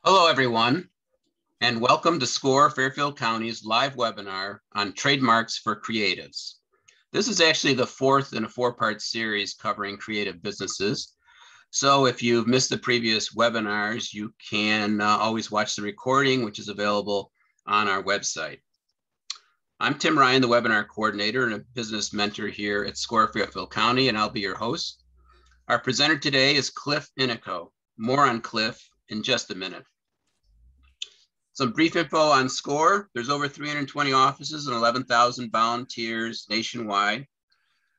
Hello, everyone, and welcome to SCORE Fairfield County's live webinar on trademarks for creatives. This is actually the fourth in a four-part series covering creative businesses. So if you've missed the previous webinars, you can always watch the recording, which is available on our website. I'm Tim Ryan, the webinar coordinator and a business mentor here at SCORE Fairfield County, and I'll be your host. Our presenter today is Cliff Ennico. More on Cliff in just a minute. Some brief info on SCORE. There's over 320 offices and 11,000 volunteers nationwide.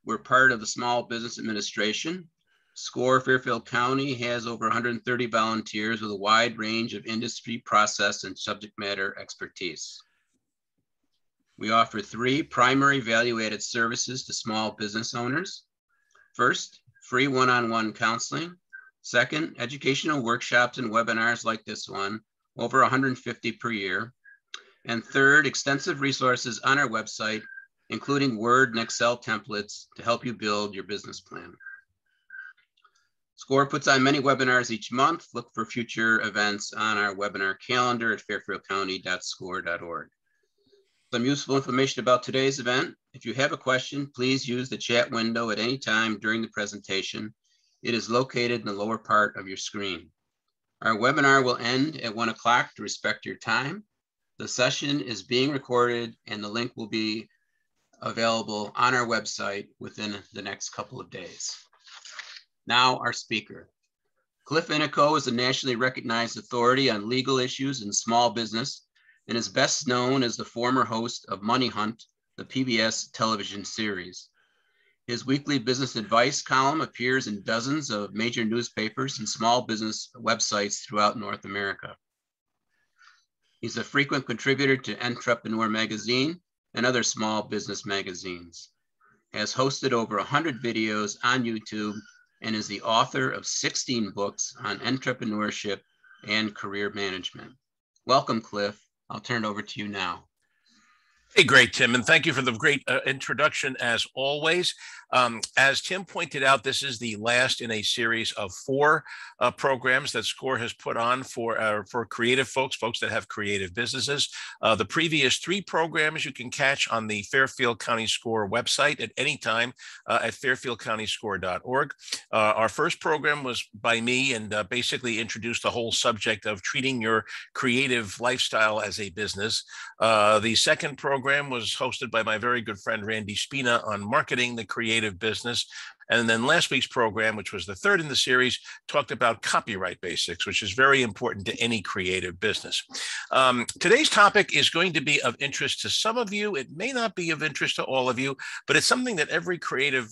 We're part of the Small Business Administration. SCORE Fairfield County has over 130 volunteers with a wide range of industry, process, and subject matter expertise. We offer three primary value-added services to small business owners. First, free one-on-one counseling. Second, educational workshops and webinars like this one, over 150 per year. And third, extensive resources on our website, including Word and Excel templates to help you build your business plan. SCORE puts on many webinars each month. Look for future events on our webinar calendar at fairfieldcounty.score.org. Some useful information about today's event. If you have a question, please use the chat window at any time during the presentation. It is located in the lower part of your screen. Our webinar will end at 1 o'clock to respect your time. The session is being recorded and the link will be available on our website within the next couple of days. Now, our speaker. Cliff Ennico is a nationally recognized authority on legal issues in small business and is best known as the former host of Money Hunt, the PBS television series. His weekly business advice column appears in dozens of major newspapers and small business websites throughout North America. He's a frequent contributor to Entrepreneur magazine and other small business magazines, has hosted over 100 videos on YouTube, and is the author of 16 books on entrepreneurship and career management. Welcome, Cliff. I'll turn it over to you now. Hey, great, Tim, and thank you for the great introduction as always. As Tim pointed out, this is the last in a series of four programs that SCORE has put on for creative folks that have creative businesses. The previous three programs you can catch on the Fairfield County SCORE website at any time at fairfieldcountyscore.org. Our first program was by me and basically introduced the whole subject of treating your creative lifestyle as a business. The second program was hosted by my very good friend Randy Spina on marketing the creative business. And then last week's program, which was the third in the series, talked about copyright basics, which is very important to any creative business. Today's topic is going to be of interest to some of you. It may not be of interest to all of you, but it's something that every creative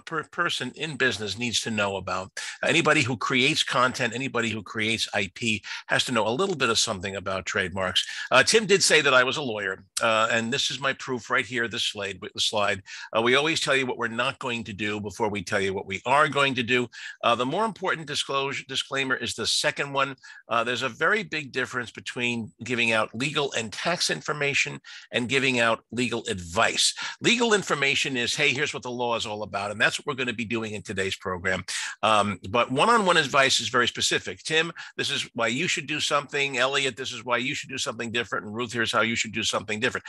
person in business needs to know about. Anybody who creates content, anybody who creates IP has to know a little bit of something about trademarks. Tim did say that I was a lawyer, and this is my proof right here, this slide. We always tell you what we're not going to do before we tell you what we are going to do. The more important disclaimer is the second one. There's a very big difference between giving out legal and tax information and giving out legal advice. Legal information is, hey, here's what the law is all about, and that's what we're going to be doing in today's program. But one-on-one advice is very specific. Tim, this is why you should do something. Elliot, this is why you should do something different. And Ruth, here's how you should do something different.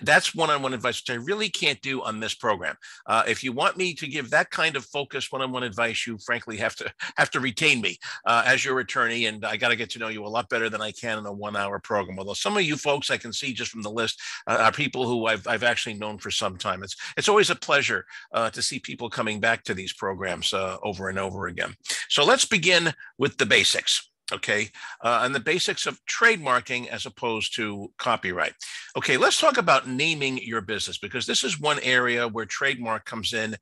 That's one-on-one advice, which I really can't do on this program. If you want me to give that kind of focused one-on-one advice, you frankly have to retain me as your attorney, and I got to get to know you a lot better than I can in a 1-hour program. Although some of you folks I can see just from the list are people who I've actually known for some time. It's always a pleasure to see people coming back to these programs over and over again. So let's begin with the basics. Okay, and the basics of trademarking as opposed to copyright. Okay, let's talk about naming your business, because this is one area where trademark comes in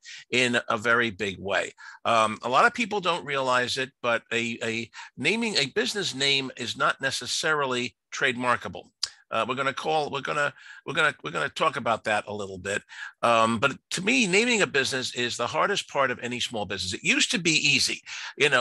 a very big way. A lot of people don't realize it, but naming a business name is not necessarily trademarkable. We're going to talk about that a little bit. But to me, naming a business is the hardest part of any small business. It used to be easy,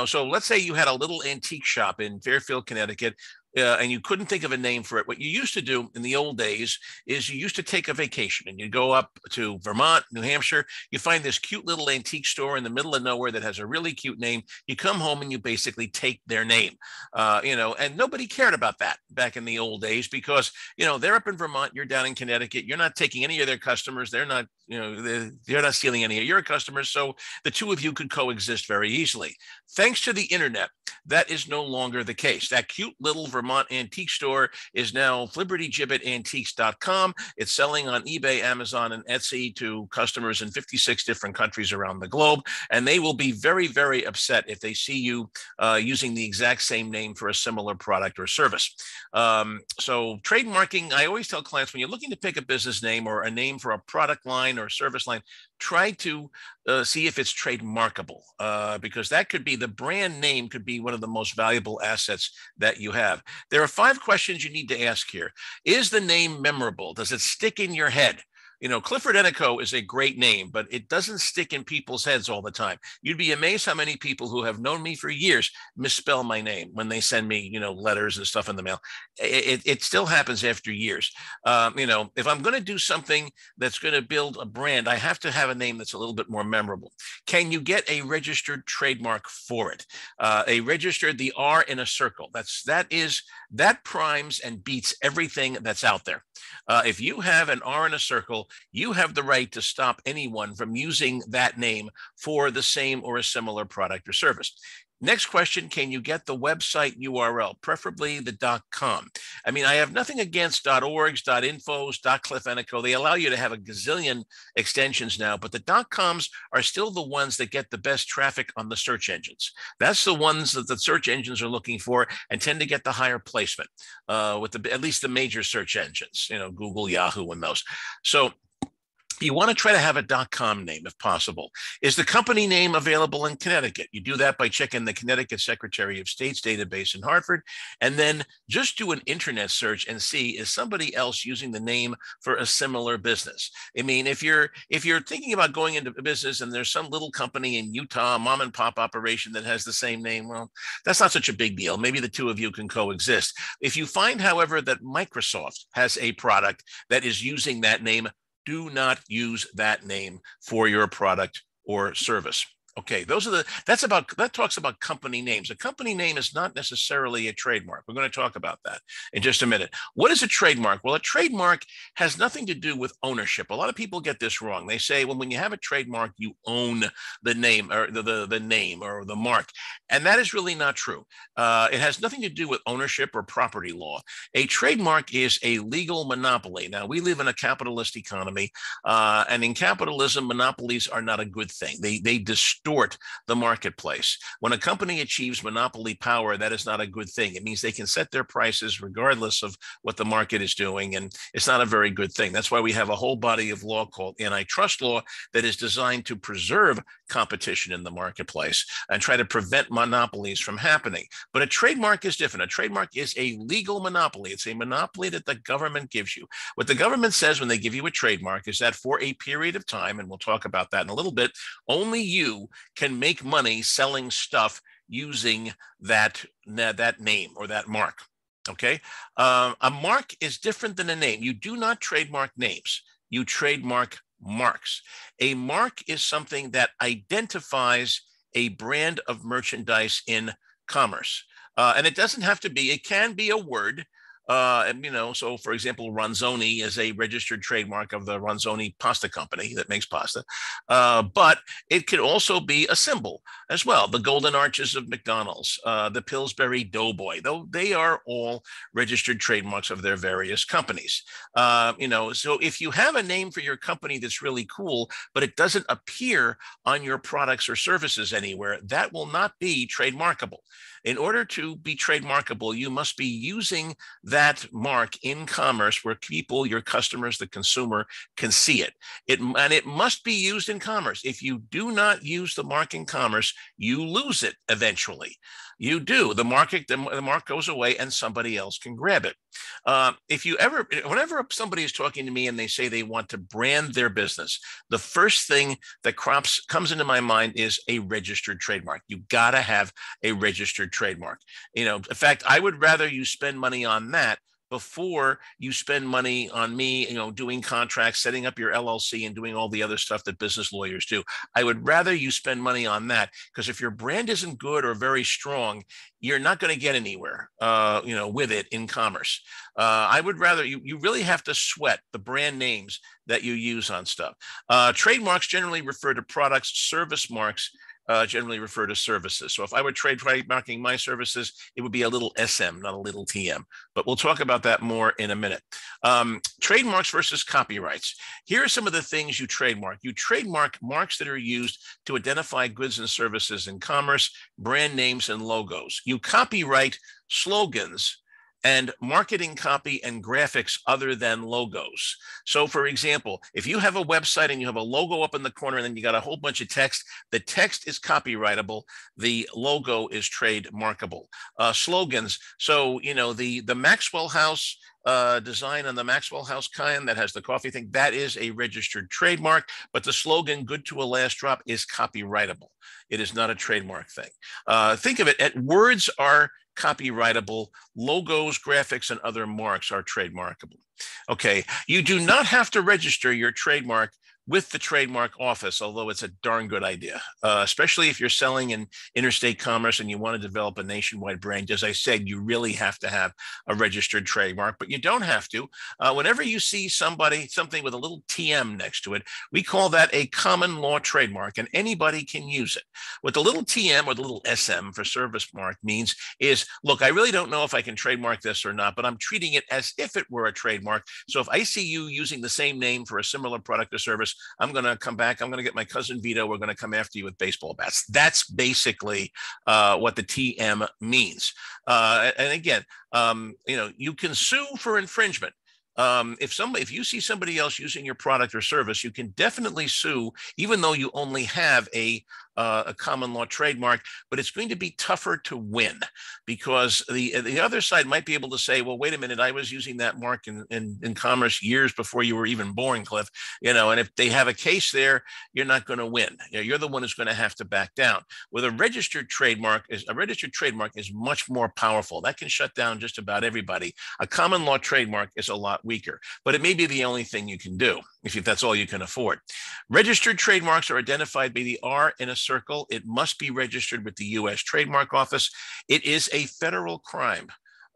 so let's say you had a little antique shop in Fairfield, Connecticut. and you couldn't think of a name for it, what you used to do in the old days is you used to take a vacation and you go up to Vermont, New Hampshire, you find this cute little antique store in the middle of nowhere that has a really cute name. You come home and you basically take their name, and nobody cared about that back in the old days because, they're up in Vermont, you're down in Connecticut, you're not taking any of their customers. They're not, they're not stealing any of your customers. So the two of you could coexist very easily. Thanks to the internet, that is no longer the case. That cute little Vermont antique store is now flibbertygibbetantiques.com. It's selling on eBay, Amazon, and Etsy to customers in 56 different countries around the globe. And they will be very, very upset if they see you using the exact same name for a similar product or service. So trademarking, I always tell clients, when you're looking to pick a business name or a name for a product line or service line, try to see if it's trademarkable, because that could be, the brand name could be one of the most valuable assets that you have. There are 5 questions you need to ask here. Is the name memorable? Does it stick in your head? Clifford Ennico is a great name, but it doesn't stick in people's heads all the time. You'd be amazed how many people who have known me for years misspell my name when they send me, letters and stuff in the mail. It still happens after years. If I'm going to do something that's going to build a brand, I have to have a name that's a little bit more memorable. Can you get a registered trademark for it? The R in a circle. That primes and beats everything that's out there. If you have an R in a circle, you have the right to stop anyone from using that name for the same or a similar product or service. Next question, can you get the website URL, preferably the .com? I mean, I have nothing against .orgs, .infos, .cliffennico. They allow you to have a gazillion extensions now, but the .coms are still the ones that get the best traffic on the search engines. That's the ones that the search engines are looking for and tend to get the higher placement with at least the major search engines, Google, Yahoo, and those. So you want to try to have a .com name if possible. Is the company name available in Connecticut? You do that by checking the Connecticut Secretary of State's database in Hartford, and then just do an internet search and see, is somebody else using the name for a similar business? I mean, if you're thinking about going into business and there's some little company in Utah, mom and pop operation that has the same name, well, that's not such a big deal. Maybe the two of you can coexist. If you find, however, that Microsoft has a product that is using that name, do not use that name for your product or service. Okay, that talks about company names. A company name is not necessarily a trademark. We're going to talk about that in just a minute. What is a trademark? Well, a trademark has nothing to do with ownership. A lot of people get this wrong. They say, well, when you have a trademark, you own the name or the name or the mark. And that is really not true. It has nothing to do with ownership or property law. A trademark is a legal monopoly. Now, we live in a capitalist economy, and in capitalism, monopolies are not a good thing. They distort the marketplace. When a company achieves monopoly power, that is not a good thing. It means they can set their prices regardless of what the market is doing, and it's not a very good thing. That's why we have a whole body of law called antitrust law that is designed to preserve competition in the marketplace and try to prevent monopolies from happening. But a trademark is different. A trademark is a legal monopoly. It's a monopoly that the government gives you. What the government says when they give you a trademark is that for a period of time, and we'll talk about that in a little bit, only you can make money selling stuff using that name or that mark. Okay. A mark is different than a name. You do not trademark names. You trademark marks. A mark is something that identifies a brand of merchandise in commerce. And it doesn't have to be, it can be a word. So for example, Ronzoni is a registered trademark of the Ronzoni pasta company that makes pasta. But it could also be a symbol as well. The Golden Arches of McDonald's, the Pillsbury Doughboy, though they are all registered trademarks of their various companies. So if you have a name for your company that's really cool, but it doesn't appear on your products or services anywhere, that will not be trademarkable. In order to be trademarkable, you must be using that that mark in commerce where people, your customers, the consumer, can see it. And it must be used in commerce. If you do not use the mark in commerce, you lose it eventually. You do. The mark goes away and somebody else can grab it. Whenever somebody is talking to me and they say they want to brand their business, the first thing that comes into my mind is a registered trademark. You got to have a registered trademark. In fact, I would rather you spend money on that before you spend money on me, doing contracts, setting up your LLC and doing all the other stuff that business lawyers do. I would rather you spend money on that, because if your brand isn't good or very strong, you're not going to get anywhere, with it in commerce. I would rather you really have to sweat the brand names that you use on stuff. Trademarks generally refer to products. Service marks generally refer to services. So if I were trademarking my services, it would be a little SM, not a little TM. But we'll talk about that more in a minute. Trademarks versus copyrights. Here are some of the things you trademark. You trademark marks that are used to identify goods and services in commerce, brand names, and logos. You copyright slogans and marketing copy and graphics other than logos. So for example, if you have a website and you have a logo up in the corner and then you got a whole bunch of text, the text is copyrightable, the logo is trademarkable. Slogans, so the Maxwell House design on the Maxwell House can that has the coffee thing, that is a registered trademark, but the slogan "good to a last drop" is copyrightable. It is not a trademark thing. Think of it, words are copyrightable, logos, graphics, and other marks are trademarkable. Okay, you do not have to register your trademark with the trademark office, although it's a darn good idea, especially if you're selling in interstate commerce and you want to develop a nationwide brand. As I said, you really have to have a registered trademark, but you don't have to. Whenever you see something with a little TM next to it, we call that a common law trademark, and anybody can use it. What the little TM or the little SM for service mark means is, look, I really don't know if I can trademark this or not, but I'm treating it as if it were a trademark. So if I see you using the same name for a similar product or service, I'm going to come back. I'm going to get my cousin Vito. We're going to come after you with baseball bats. That's basically what the TM means. And again, you can sue for infringement. If you see somebody else using your product or service, you can definitely sue, even though you only have a common law trademark, but it's going to be tougher to win, because the other side might be able to say, well, wait a minute, I was using that mark in commerce years before you were even born, Cliff, and if they have a case there, you're not going to win. You're the one who's going to have to back down. With a registered trademark is much more powerful. That can shut down just about everybody. A common law trademark is a lot weaker, but it may be the only thing you can do if that's all you can afford. Registered trademarks are identified by the R in a circle. It must be registered with the U.S. Trademark Office. It is a federal crime.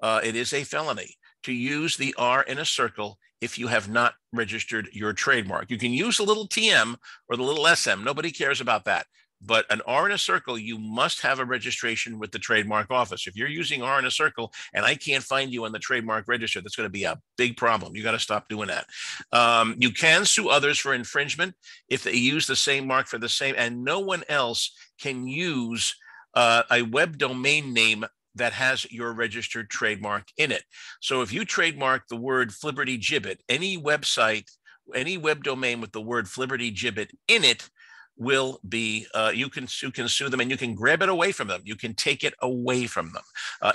It is a felony to use the R in a circle if you have not registered your trademark. You can use a little TM or the little SM. Nobody cares about that. But an R in a circle, you must have a registration with the trademark office. If you're using R in a circle and I can't find you on the trademark register, that's going to be a big problem. You got to stop doing that. You can sue others for infringement if they use the same mark for the same, and no one else can use a web domain name that has your registered trademark in it. So if you trademark the word Flibberty Gibbet, any website, any web domain with the word Flibberty Gibbet in it will be, you can sue them, and you can grab it away from them. You can take it away from them.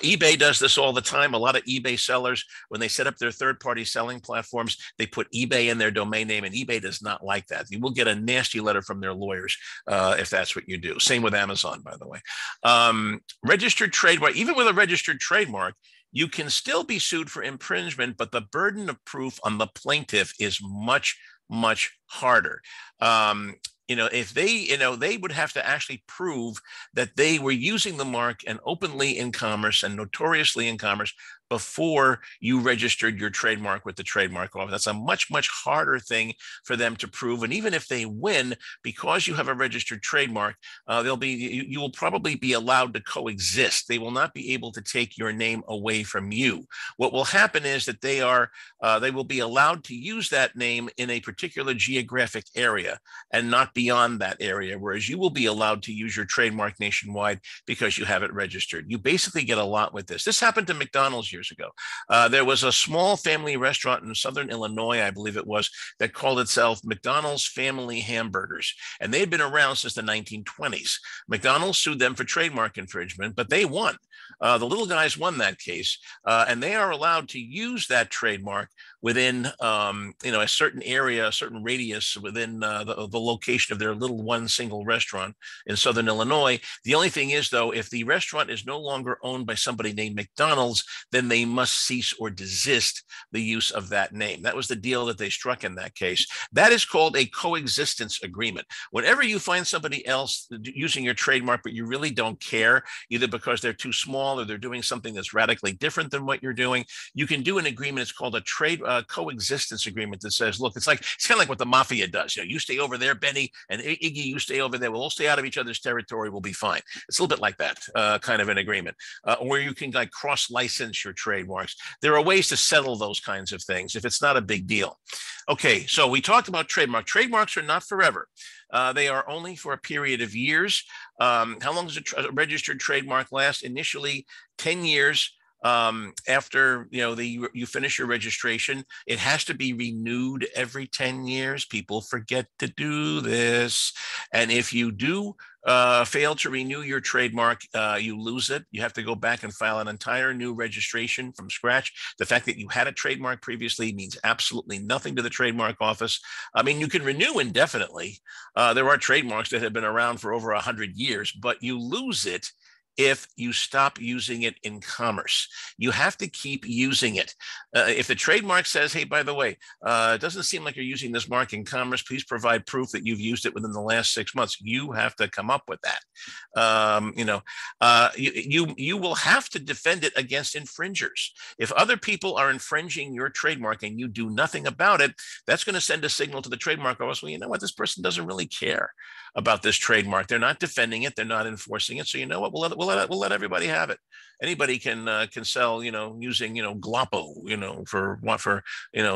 eBay does this all the time. A lot of eBay sellers, when they set up their third-party selling platforms, they put eBay in their domain name, and eBay does not like that. You will get a nasty letter from their lawyers if that's what you do. Same with Amazon, by the way. Registered trademark, even with a registered trademark, you can still be sued for infringement, but the burden of proof on the plaintiff is much, much harder. If they would have to actually prove that they were using the mark and openly in commerce and notoriously in commerce before you registered your trademark with the trademark office. That's a much, much harder thing for them to prove. And even if they win, because you have a registered trademark, you will probably be allowed to coexist. They will not be able to take your name away from you. What will happen is that they will be allowed to use that name in a particular geographic area and not beyond that area, whereas you will be allowed to use your trademark nationwide because you have it registered. You basically get a lot with this. This happened to McDonald's years years ago. There was a small family restaurant in Southern Illinois, I believe it was, that called itself McDonald's Family Hamburgers. And they had been around since the 1920s. McDonald's sued them for trademark infringement, but they won. The little guys won that case, and they are allowed to use that trademark within a certain area, a certain radius within the location of their little one single restaurant in Southern Illinois. The only thing is, though, if the restaurant is no longer owned by somebody named McDonald's, then they must cease or desist the use of that name. That was the deal that they struck in that case. That is called a coexistence agreement. Whenever you find somebody else using your trademark, but you really don't care, either because they're too small or they're doing something that's radically different than what you're doing, you can do an agreement. It's called a coexistence agreement that says, look, it's kind of like what the mafia does. You stay over there, Benny, and Iggy, you stay over there. We'll all stay out of each other's territory. We'll be fine. It's a little bit like that kind of an agreement, where you can cross-license your trademarks. There are ways to settle those kinds of things if it's not a big deal. Okay, so we talked about trademark. Trademarks are not forever. They are only for a period of years. How long does a registered trademark last? Initially, 10 years. After you finish your registration, it has to be renewed every 10 years. People forget to do this. And if you do fail to renew your trademark, you lose it. You have to go back and file an entire new registration from scratch. The fact that you had a trademark previously means absolutely nothing to the trademark office. I mean, you can renew indefinitely. There are trademarks that have been around for over 100 years, but you lose it if you stop using it in commerce. You have to keep using it. If the trademark says, hey, by the way, it doesn't seem like you're using this mark in commerce, please provide proof that you've used it within the last 6 months. You have to come up with that. You will have to defend it against infringers. If other people are infringing your trademark and you do nothing about it, that's going to send a signal to the trademark office. Well, you know what? This person doesn't really care about this trademark. They're not defending it. They're not enforcing it. So you know what? We'll let everybody have it. Anybody can sell, using, Gloppo,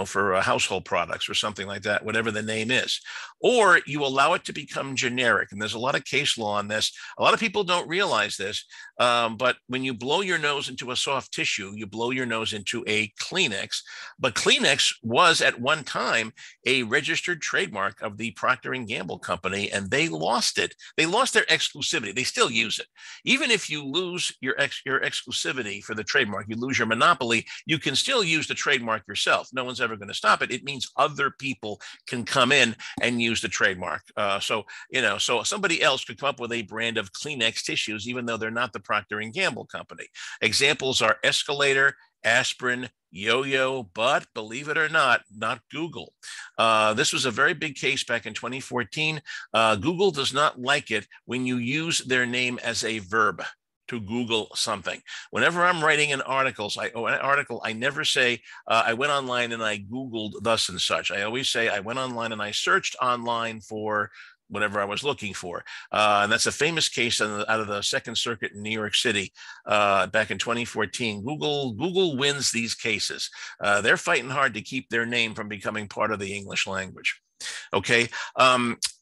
for household products or something like that, whatever the name is. Or you allow it to become generic. And there's a lot of case law on this. A lot of people don't realize this, but when you blow your nose into a soft tissue, you blow your nose into a Kleenex. But Kleenex was at one time a registered trademark of the Procter & Gamble company, and they lost it. They lost their exclusivity. They still use it. Even if you lose your exclusivity for the trademark, you lose your monopoly, you can still use the trademark yourself. No one's ever going to stop it. It means other people can come in and use the trademark. So somebody else could come up with a brand of Kleenex tissues, even though they're not the Procter & Gamble company. Examples are Escalator, Aspirin, Yo-Yo, but believe it or not Google. This was a very big case back in 2014. Google does not like it when you use their name as a verb to Google something. Whenever I'm writing an article, I never say, I went online and I Googled thus and such. I always say, I went online and I searched online for whatever I was looking for. And that's a famous case out of the Second Circuit in New York City back in 2014. Google wins these cases. They're fighting hard to keep their name from becoming part of the English language. Okay.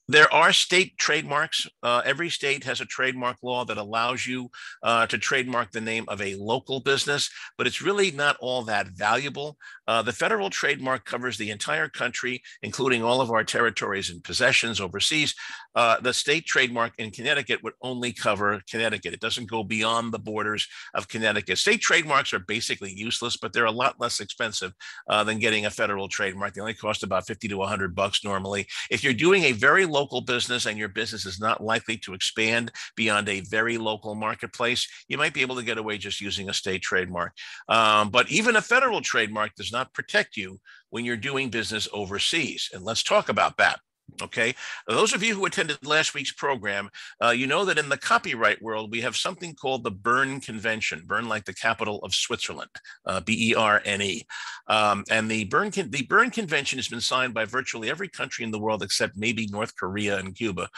There are state trademarks. Every state has a trademark law that allows you to trademark the name of a local business, but it's really not all that valuable. The federal trademark covers the entire country, including all of our territories and possessions overseas. The state trademark in Connecticut would only cover Connecticut. It doesn't go beyond the borders of Connecticut. State trademarks are basically useless, but they're a lot less expensive than getting a federal trademark. They only cost about $50 to $100 normally. If you're doing a very local business and your business is not likely to expand beyond a very local marketplace, you might be able to get away just using a state trademark. But even a federal trademark does not protect you when you're doing business overseas. And let's talk about that. Okay. Those of you who attended last week's program, you know that in the copyright world, we have something called the Berne Convention, Bern like the capital of Switzerland, B-E-R-N-E. And the Berne Convention has been signed by virtually every country in the world except maybe North Korea and Cuba,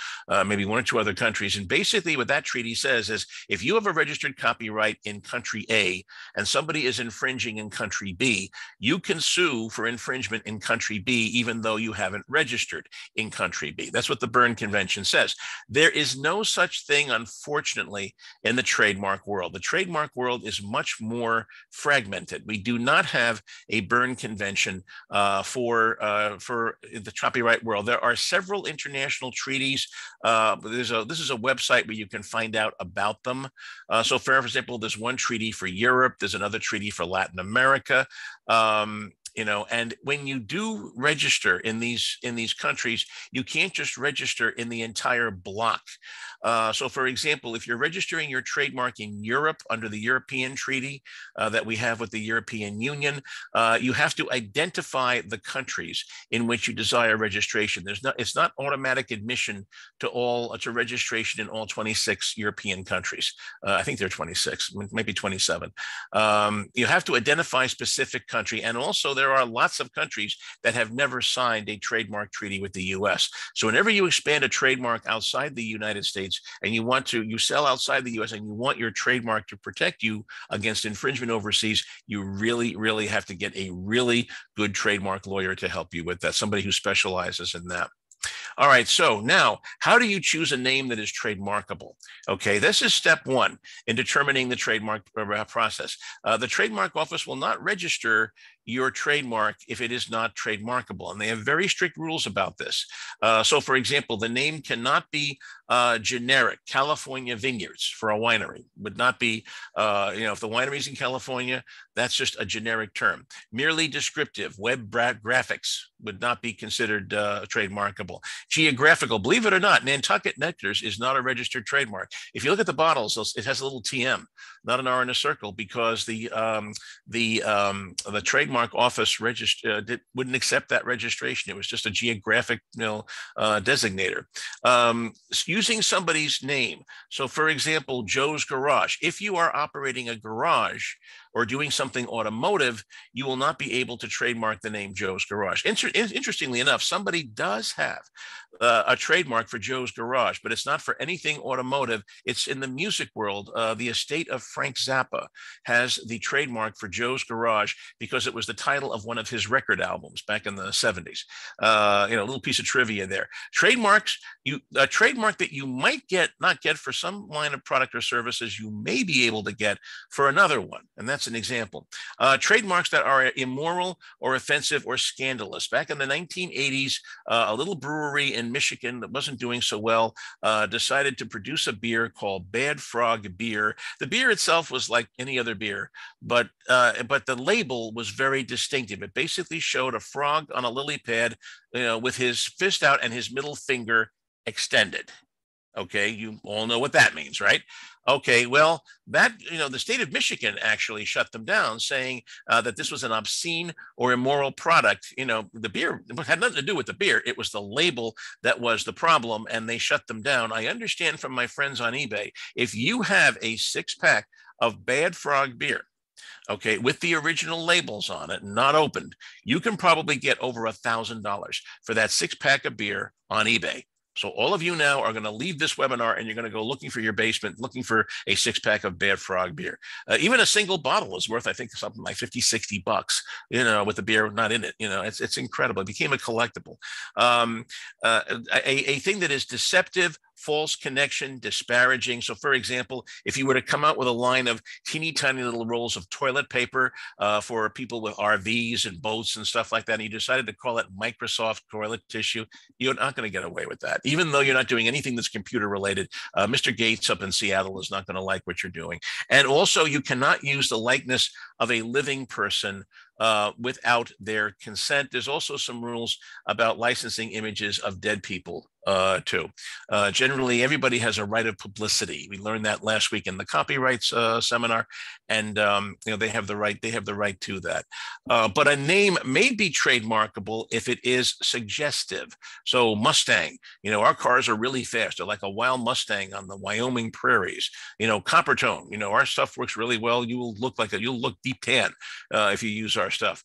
maybe one or two other countries. And basically what that treaty says is if you have a registered copyright in country A and somebody is infringing in country B, you can sue for infringement in country B, even though you haven't registered. In originating country be? That's what the Berne Convention says. There is no such thing, unfortunately, in the trademark world. The trademark world is much more fragmented. We do not have a Berne Convention for the copyright world. There are several international treaties. This is a website where you can find out about them. So, for example, there's one treaty for Europe. There's another treaty for Latin America. And when you do register in these countries, you can't just register in the entire block. So, for example, if you're registering your trademark in Europe under the European Treaty that we have with the European Union, you have to identify the countries in which you desire registration. It's not automatic admission to registration in all 26 European countries. I think they're 26, maybe 27. You have to identify specific country, and also there are lots of countries that have never signed a trademark treaty with the U.S. So whenever you expand a trademark outside the United States and you sell outside the U.S. and you want your trademark to protect you against infringement overseas, you really, really have to get a really good trademark lawyer to help you with that, somebody who specializes in that. All right, so now, how do you choose a name that is trademarkable? Okay, this is step one in determining the trademark process. The trademark office will not register your trademark if it is not trademarkable, and they have very strict rules about this. So, for example, the name cannot be generic. California Vineyards for a winery would not be, if the winery's in California, that's just a generic term. Merely descriptive, web graphics would not be considered trademarkable. Geographical, believe it or not, Nantucket Nectars is not a registered trademark. If you look at the bottles, it has a little TM, not an R in a circle, because the trademark office wouldn't accept that registration. It was just a geographic, designator. Using somebody's name. So, for example, Joe's Garage. If you are operating a garage or doing something automotive, you will not be able to trademark the name Joe's Garage. Interestingly enough, somebody does have a trademark for Joe's Garage, but it's not for anything automotive. It's in the music world. The estate of Frank Zappa has the trademark for Joe's Garage because it was the title of one of his record albums back in the 70s. A little piece of trivia there. Trademarks, a trademark that you might not get for some line of product or services, you may be able to get for another one. And that's an example. Trademarks that are immoral or offensive or scandalous. Back in the 1980s, a little brewery in Michigan that wasn't doing so well decided to produce a beer called Bad Frog Beer. The beer itself was like any other beer, but the label was very distinctive. It basically showed a frog on a lily pad, with his fist out and his middle finger extended. Okay, you all know what that means, right? Okay, well, that, the state of Michigan actually shut them down, saying that this was an obscene or immoral product. The beer had nothing to do with the beer. It was the label that was the problem, and they shut them down. I understand from my friends on eBay, if you have a 6-pack of Bad Frog beer, okay, with the original labels on it, not opened, you can probably get over $1,000 for that 6-pack of beer on eBay. So all of you now are going to leave this webinar and you're going to go looking for your basement, looking for a 6-pack of Bad Frog beer. Even a single bottle is worth, I think, something like $50-$60, with the beer not in it. It's incredible. It became a collectible. A thing that is deceptive, false connection, disparaging. So, for example, if you were to come out with a line of teeny tiny little rolls of toilet paper for people with RVs and boats and stuff like that, and you decided to call it Microsoft toilet tissue, you're not going to get away with that. Even though you're not doing anything that's computer related, Mr. Gates up in Seattle is not going to like what you're doing. And also, you cannot use the likeness of a living person without their consent. There's also some rules about licensing images of dead people too. Generally, everybody has a right of publicity. We learned that last week in the copyrights seminar, and they have the right. They have the right to that. But a name may be trademarkable if it is suggestive. So Mustang, our cars are really fast. They're like a wild Mustang on the Wyoming prairies. Coppertone, our stuff works really well. You'll look deep tan if you use our stuff.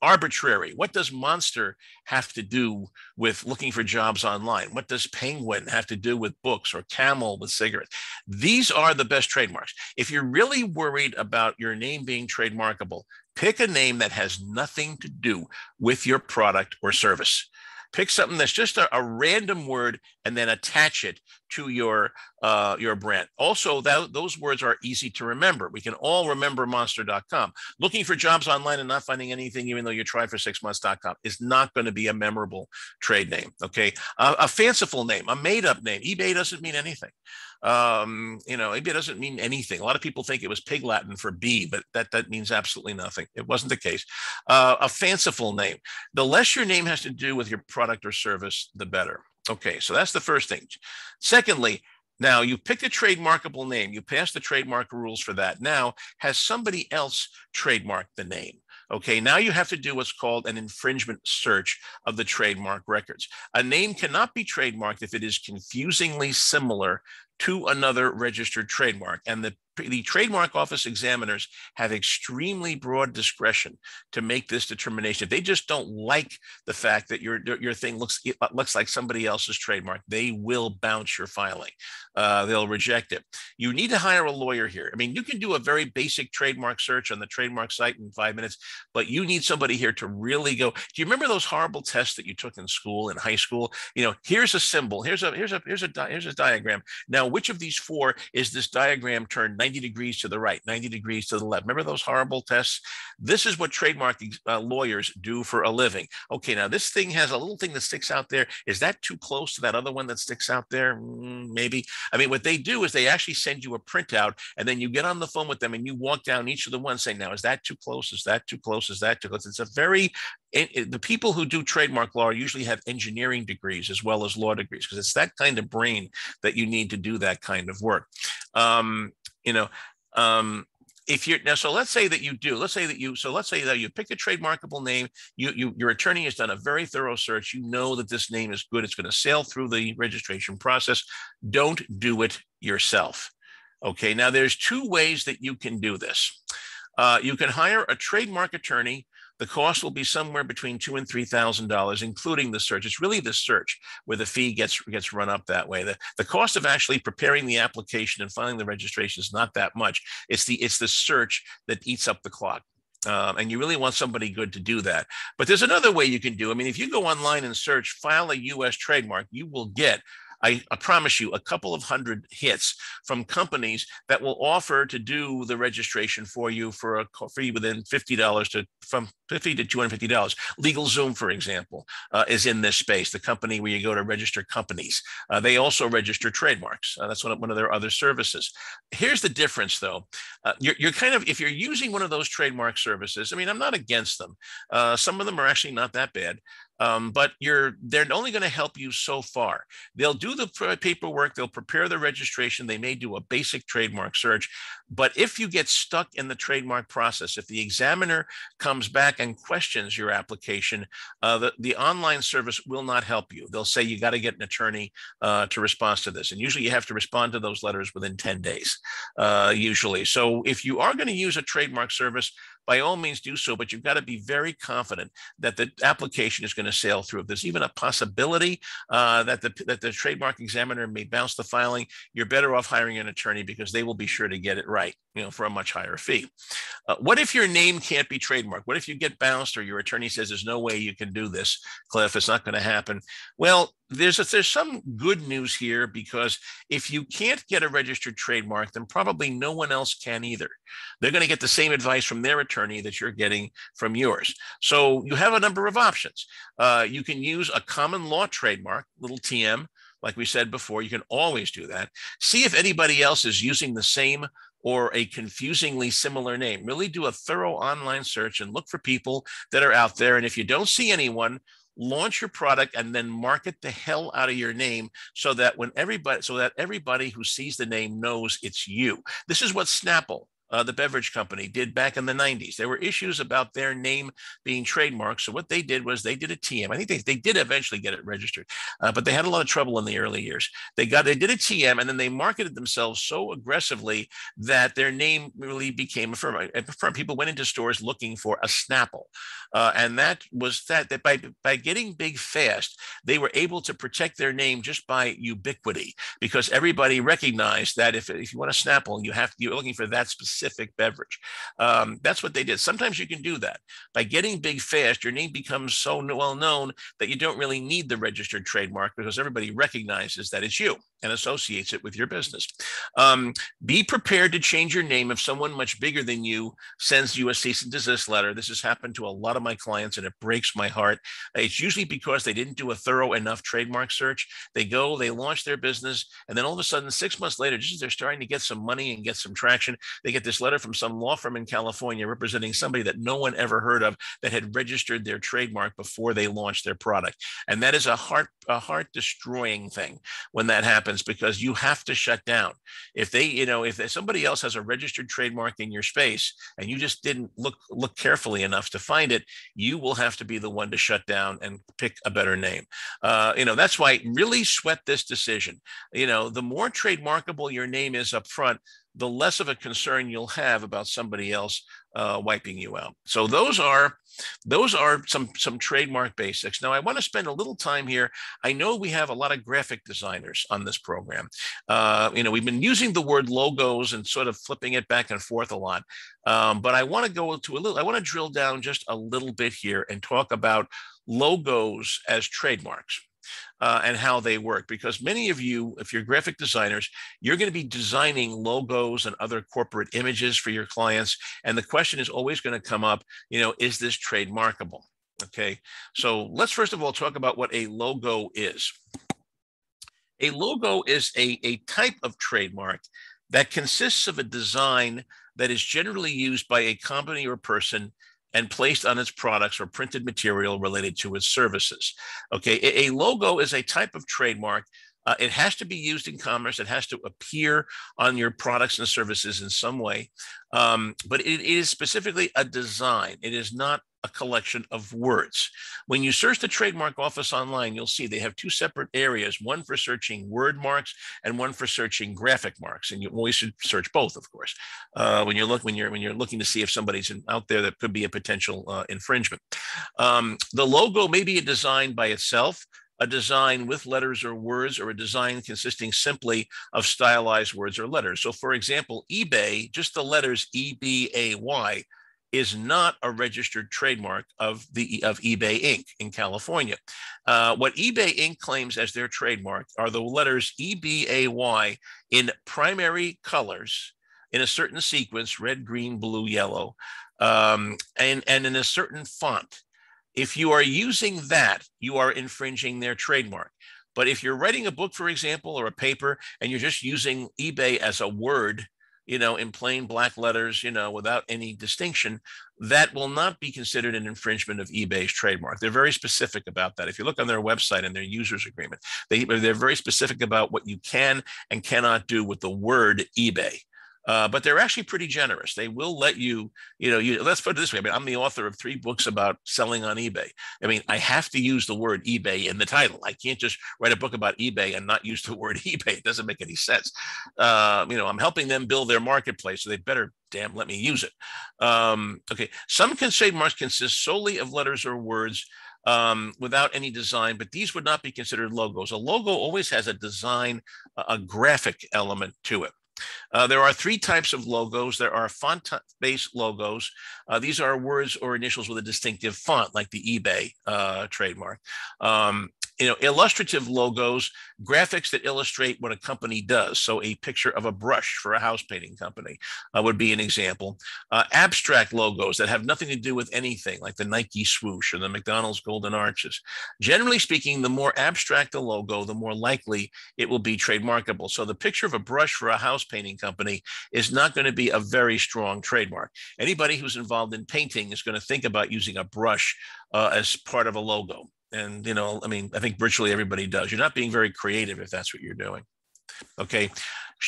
Arbitrary. What does monster have to do with looking for jobs online? What does penguin have to do with books, or camel with cigarettes? These are the best trademarks. If you're really worried about your name being trademarkable, pick a name that has nothing to do with your product or service. Pick something that's just a random word and then attach it to your brand. Also, those words are easy to remember. We can all remember monster.com. Looking for jobs online and not finding anything, even though you tried for 6months.com, is not going to be a memorable trade name. Okay. A fanciful name, a made up name. eBay doesn't mean anything. eBay doesn't mean anything. A lot of people think it was Pig Latin for bee, but that means absolutely nothing. It wasn't the case. A fanciful name. The less your name has to do with your product or service, the better. Okay, so that's the first thing. Secondly, now you picked a trademarkable name. You passed the trademark rules for that. Now, has somebody else trademarked the name? Okay, now you have to do what's called an infringement search of the trademark records. A name cannot be trademarked if it is confusingly similar to another registered trademark. And the trademark office examiners have extremely broad discretion to make this determination. If they just don't like the fact that your thing looks like somebody else's trademark, they will bounce your filing. They'll reject it. You need to hire a lawyer here. I mean, you can do a very basic trademark search on the trademark site in 5 minutes, but you need somebody here to really go. Do you remember those horrible tests that you took in school, in high school? Here's a symbol. Here's a diagram. Now, which of these four is this diagram turned 90 degrees to the right, 90 degrees to the left? Remember those horrible tests? This is what trademark lawyers do for a living. Okay, now this thing has a little thing that sticks out there. Is that too close to that other one that sticks out there? Maybe. I mean, what they do is they actually send you a printout, and then you get on the phone with them and you walk down each of the ones saying, now, is that too close? Is that too close? Is that too close? It's a very, the people who do trademark law usually have engineering degrees as well as law degrees, because it's that kind of brain that you need to do that kind of work. If you're now, so let's say that you do, let's say that you pick a trademarkable name, your attorney has done a very thorough search. You know that this name is good. It's going to sail through the registration process. Don't do it yourself. Okay. Now there's two ways that you can do this. You can hire a trademark attorney. The cost will be somewhere between $2,000 and $3,000, including the search. It's really the search where the fee gets run up that way. The cost of actually preparing the application and filing the registration is not that much. It's the search that eats up the clock. And you really want somebody good to do that. But there's another way you can do. I mean, if you go online and search, file a U.S. trademark, you will get, I promise you, a couple of hundred hits from companies that will offer to do the registration for you for a fee within from $50 to $250. LegalZoom, for example, is in this space. The company where you go to register companies. They also register trademarks. That's one of their other services. Here's the difference, though. You're kind of, if you're using one of those trademark services, I mean, I'm not against them. Some of them are actually not that bad. But they're only going to help you so far. They'll do the paperwork, they'll prepare the registration, they may do a basic trademark search. But if you get stuck in the trademark process, if the examiner comes back and questions your application, the online service will not help you. They'll say you got to get an attorney to respond to this. And usually you have to respond to those letters within 10 days, usually. So if you are going to use a trademark service, by all means do so, but you've got to be very confident that the application is going to sail through. If there's even a possibility that the trademark examiner may bounce the filing, you're better off hiring an attorney because they will be sure to get it right, for a much higher fee. What if your name can't be trademarked? What if you get bounced or your attorney says there's no way you can do this, Cliff? It's not going to happen. Well, there's some good news here, because if you can't get a registered trademark, then probably no one else can either. They're going to get the same advice from their attorney that you're getting from yours. So you have a number of options. You can use a common law trademark, little TM, like we said before. You can always do that. See if anybody else is using the same or a confusingly similar name. Really do a thorough online search and look for people that are out there. And if you don't see anyone, launch your product and then market the hell out of your name so that everybody who sees the name knows it's you. This is what Snapple, the beverage company, did back in the 90s. There were issues about their name being trademarked. So what they did was they did a TM. I think they did eventually get it registered, but they had a lot of trouble in the early years. They did a TM, and then they marketed themselves so aggressively that their name really became a firm. People went into stores looking for a Snapple. And that was that by getting big fast, they were able to protect their name just by ubiquity, because everybody recognized that if you want a Snapple, you're looking for that specific specific beverage. That's what they did. Sometimes you can do that. By getting big fast, your name becomes so well known that you don't really need the registered trademark because everybody recognizes that it's you and associates it with your business. Be prepared to change your name if someone much bigger than you sends you a cease and desist letter. This has happened to a lot of my clients and it breaks my heart. It's usually because they didn't do a thorough enough trademark search. They go, they launch their business, and then all of a sudden, 6 months later, just as they're starting to get some money and get some traction, they get this letter from some law firm in California representing somebody that no one ever heard of that had registered their trademark before they launched their product. And that is a heart-destroying thing when that happens, because you have to shut down. If somebody else has a registered trademark in your space and you just didn't look carefully enough to find it, you will have to be the one to shut down and pick a better name. That's why really sweat this decision. The more trademarkable your name is up front, the less of a concern you'll have about somebody else wiping you out. So those are some trademark basics. Now, I want to spend a little time here. I know we have a lot of graphic designers on this program. We've been using the word logos and sort of flipping it back and forth a lot. But I want to drill down just a little bit here and talk about logos as trademarks. And how they work, because many of you, if you're graphic designers, you're going to be designing logos and other corporate images for your clients. And the question is always going to come up, is this trademarkable? Okay, so let's first of all talk about what a logo is. A logo is a type of trademark that consists of a design that is generally used by a company or person and placed on its products or printed material related to its services. Okay, a logo is a type of trademark. It has to be used in commerce. It has to appear on your products and services in some way. But it is specifically a design. It is not a collection of words. When you search the trademark office online, you'll see they have two separate areas, one for searching word marks and one for searching graphic marks. And you always should search both, of course, when you're looking to see if somebody's out there that could be a potential infringement. The logo may be a design by itself, a design with letters or words, or a design consisting simply of stylized words or letters. So for example, eBay, just the letters EBAY, is not a registered trademark of eBay Inc. in California. What eBay Inc. claims as their trademark are the letters EBAY in primary colors in a certain sequence, red, green, blue, yellow, and in a certain font. If you are using that, you are infringing their trademark. But if you're writing a book, for example, or a paper, and you're just using eBay as a word, in plain black letters, without any distinction, that will not be considered an infringement of eBay's trademark. They're very specific about that. If you look on their website and their users agreement, they're very specific about what you can and cannot do with the word eBay. But they're actually pretty generous. They will let you, let's put it this way. I'm the author of 3 books about selling on eBay. I have to use the word eBay in the title. I can't just write a book about eBay and not use the word eBay. It doesn't make any sense. I'm helping them build their marketplace, so they better let me use it. Okay. Some trademarks consist solely of letters or words without any design, but these would not be considered logos. A logo always has a design, a graphic element to it. There are 3 types of logos. There are font-based logos. These are words or initials with a distinctive font, like the eBay trademark. Illustrative logos, graphics that illustrate what a company does. So a picture of a brush for a house painting company would be an example. Abstract logos that have nothing to do with anything, like the Nike swoosh or the McDonald's golden arches. Generally speaking, the more abstract the logo, the more likely it will be trademarkable. So the picture of a brush for a house painting company is not going to be a very strong trademark. Anybody who's involved in painting is going to think about using a brush as part of a logo. And, I think virtually everybody does. You're not being very creative if that's what you're doing. Okay.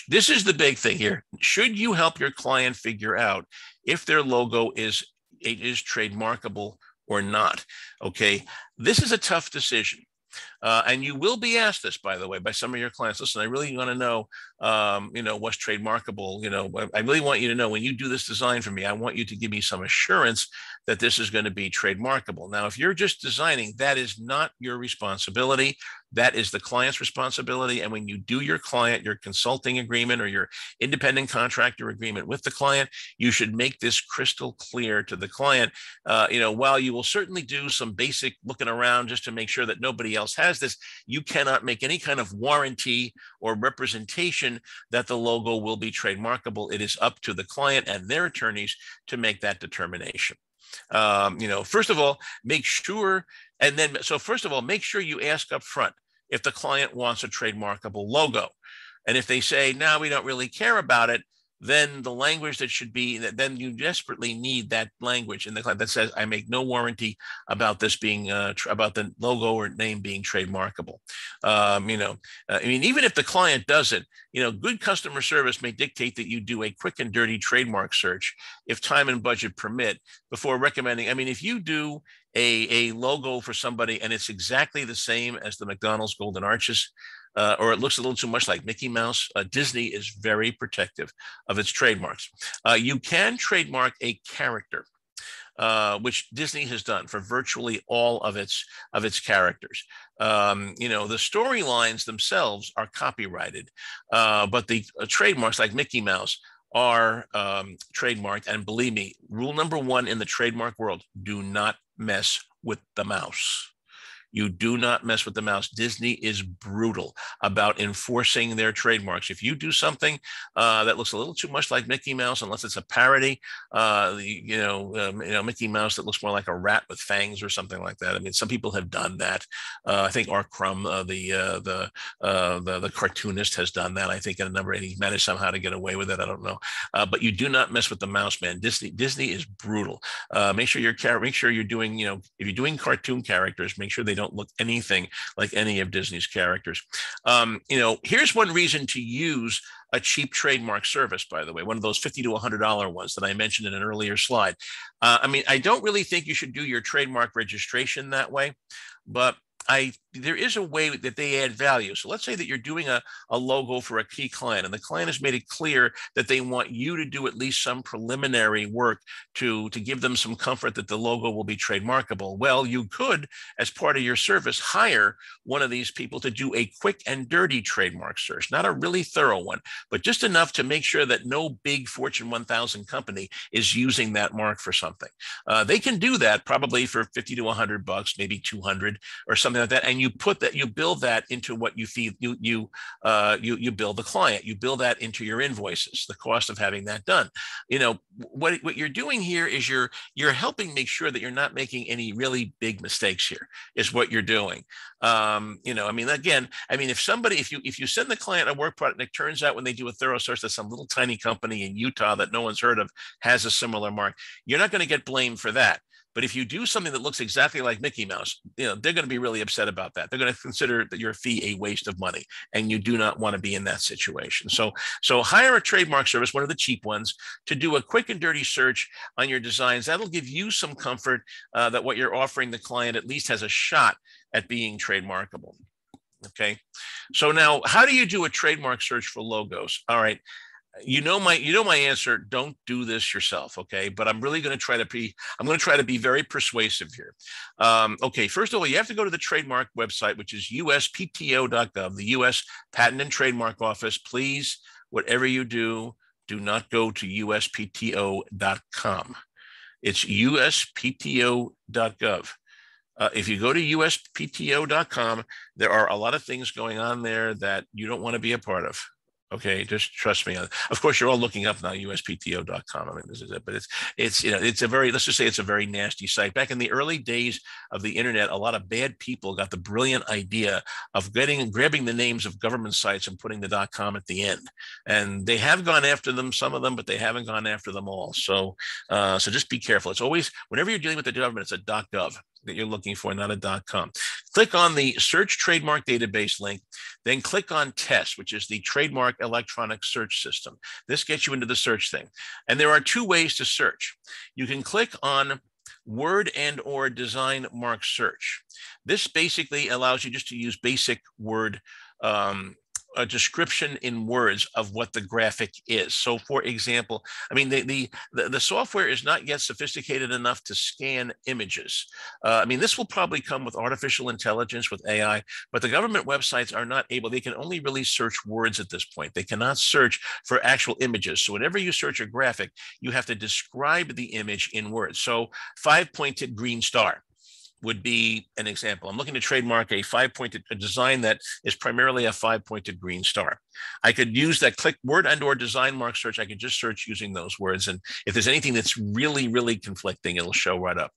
This is the big thing here. Should you help your client figure out if their logo is trademarkable or not? Okay. This is a tough decision. And you will be asked this, by the way, by some of your clients. Listen, I really want to know, what's trademarkable. I really want you to know when you do this design for me, I want you to give me some assurance that this is going to be trademarkable. Now, if you're just designing, that is not your responsibility. That is the client's responsibility. And when you do your consulting agreement or your independent contractor agreement with the client, you should make this crystal clear to the client. While you will certainly do some basic looking around just to make sure that nobody else has this, you cannot make any kind of warranty or representation that the logo will be trademarkable. It is up to the client and their attorneys to make that determination. First of all, make sure you ask up front if the client wants a trademarkable logo. And if they say, no, we don't really care about it, then the language then you desperately need that language in the client that says, I make no warranty about this being, about the logo or name being trademarkable. Even if the client doesn't, good customer service may dictate that you do a quick and dirty trademark search if time and budget permit before recommending. If you do a logo for somebody and it's exactly the same as the McDonald's Golden Arches, or it looks a little too much like Mickey Mouse, Disney is very protective of its trademarks. You can trademark a character, which Disney has done for virtually all of its characters. The storylines themselves are copyrighted, but the trademarks like Mickey Mouse are trademarked. And believe me, rule number one in the trademark world, do not mess with the mouse. You do not mess with the mouse. Disney is brutal about enforcing their trademarks. If you do something that looks a little too much like Mickey Mouse, unless it's a parody, Mickey Mouse that looks more like a rat with fangs or something like that. Some people have done that. I think Art Crumb, the cartoonist, has done that. I think in a number, and he managed somehow to get away with it. I don't know, but you do not mess with the mouse, man. Disney is brutal. Make sure you're doing, if you're doing cartoon characters, make sure they don't look anything like any of Disney's characters. Here's one reason to use a cheap trademark service, by the way, one of those $50 to $100 ones that I mentioned in an earlier slide. I don't really think you should do your trademark registration that way, but there is a way that they add value. So let's say that you're doing a logo for a key client, and the client has made it clear that they want you to do at least some preliminary work to give them some comfort that the logo will be trademarkable. Well, you could, as part of your service, hire one of these people to do a quick and dirty trademark search, not a really thorough one, but just enough to make sure that no big Fortune 1000 company is using that mark for something. They can do that probably for $50 to $100, maybe $200 or something like that, and you build that into what you feed. You bill the client. You bill that into your invoices, the cost of having that done. What you're doing here is you're helping make sure that you're not making any really big mistakes here, is what you're doing. If you send the client a work product and it turns out when they do a thorough search that some little tiny company in Utah that no one's heard of has a similar mark, you're not going to get blamed for that. But if you do something that looks exactly like Mickey Mouse, they're going to be really upset about that. They're going to consider that your fee a waste of money, and you do not want to be in that situation. So hire a trademark service, one of the cheap ones, to do a quick and dirty search on your designs. That'll give you some comfort that what you're offering the client at least has a shot at being trademarkable. Okay. So now, how do you do a trademark search for logos? All right. You know my answer. Don't do this yourself, okay? But I'm really going to try to be very persuasive here. Okay, first of all, you have to go to the trademark website, which is uspto.gov, the U.S. Patent and Trademark Office. Please, whatever you do not go to uspto.com. It's uspto.gov. If you go to uspto.com, there are a lot of things going on there that you don't want to be a part of. Okay, just trust me. Of course, you're all looking up now, uspto.com. This is it, but let's just say it's a very nasty site. Back in the early days of the internet, a lot of bad people got the brilliant idea of grabbing the names of government sites and putting the .com at the end. And they have gone after them, some of them, but they haven't gone after them all. So just be careful. It's always, whenever you're dealing with the government, it's a .gov that you're looking for, not a .com. Click on the search trademark database link, then click on test, which is the trademark electronic search system. This gets you into the search thing. And there are two ways to search. You can click on word and or design mark search. This basically allows you just to use basic word a description in words of what the graphic is. So for example, I mean, the software is not yet sophisticated enough to scan images. I mean, this will probably come with artificial intelligence, with AI, but the government websites are not able, they can only really search words at this point. They cannot search for actual images. So whenever you search a graphic, you have to describe the image in words. So 5-pointed green star would be an example. I'm looking to trademark a 5-pointed design that is primarily a 5-pointed green star. I could use that click word and or design mark search. I could just search using those words. And if there's anything that's really, really conflicting, it'll show right up.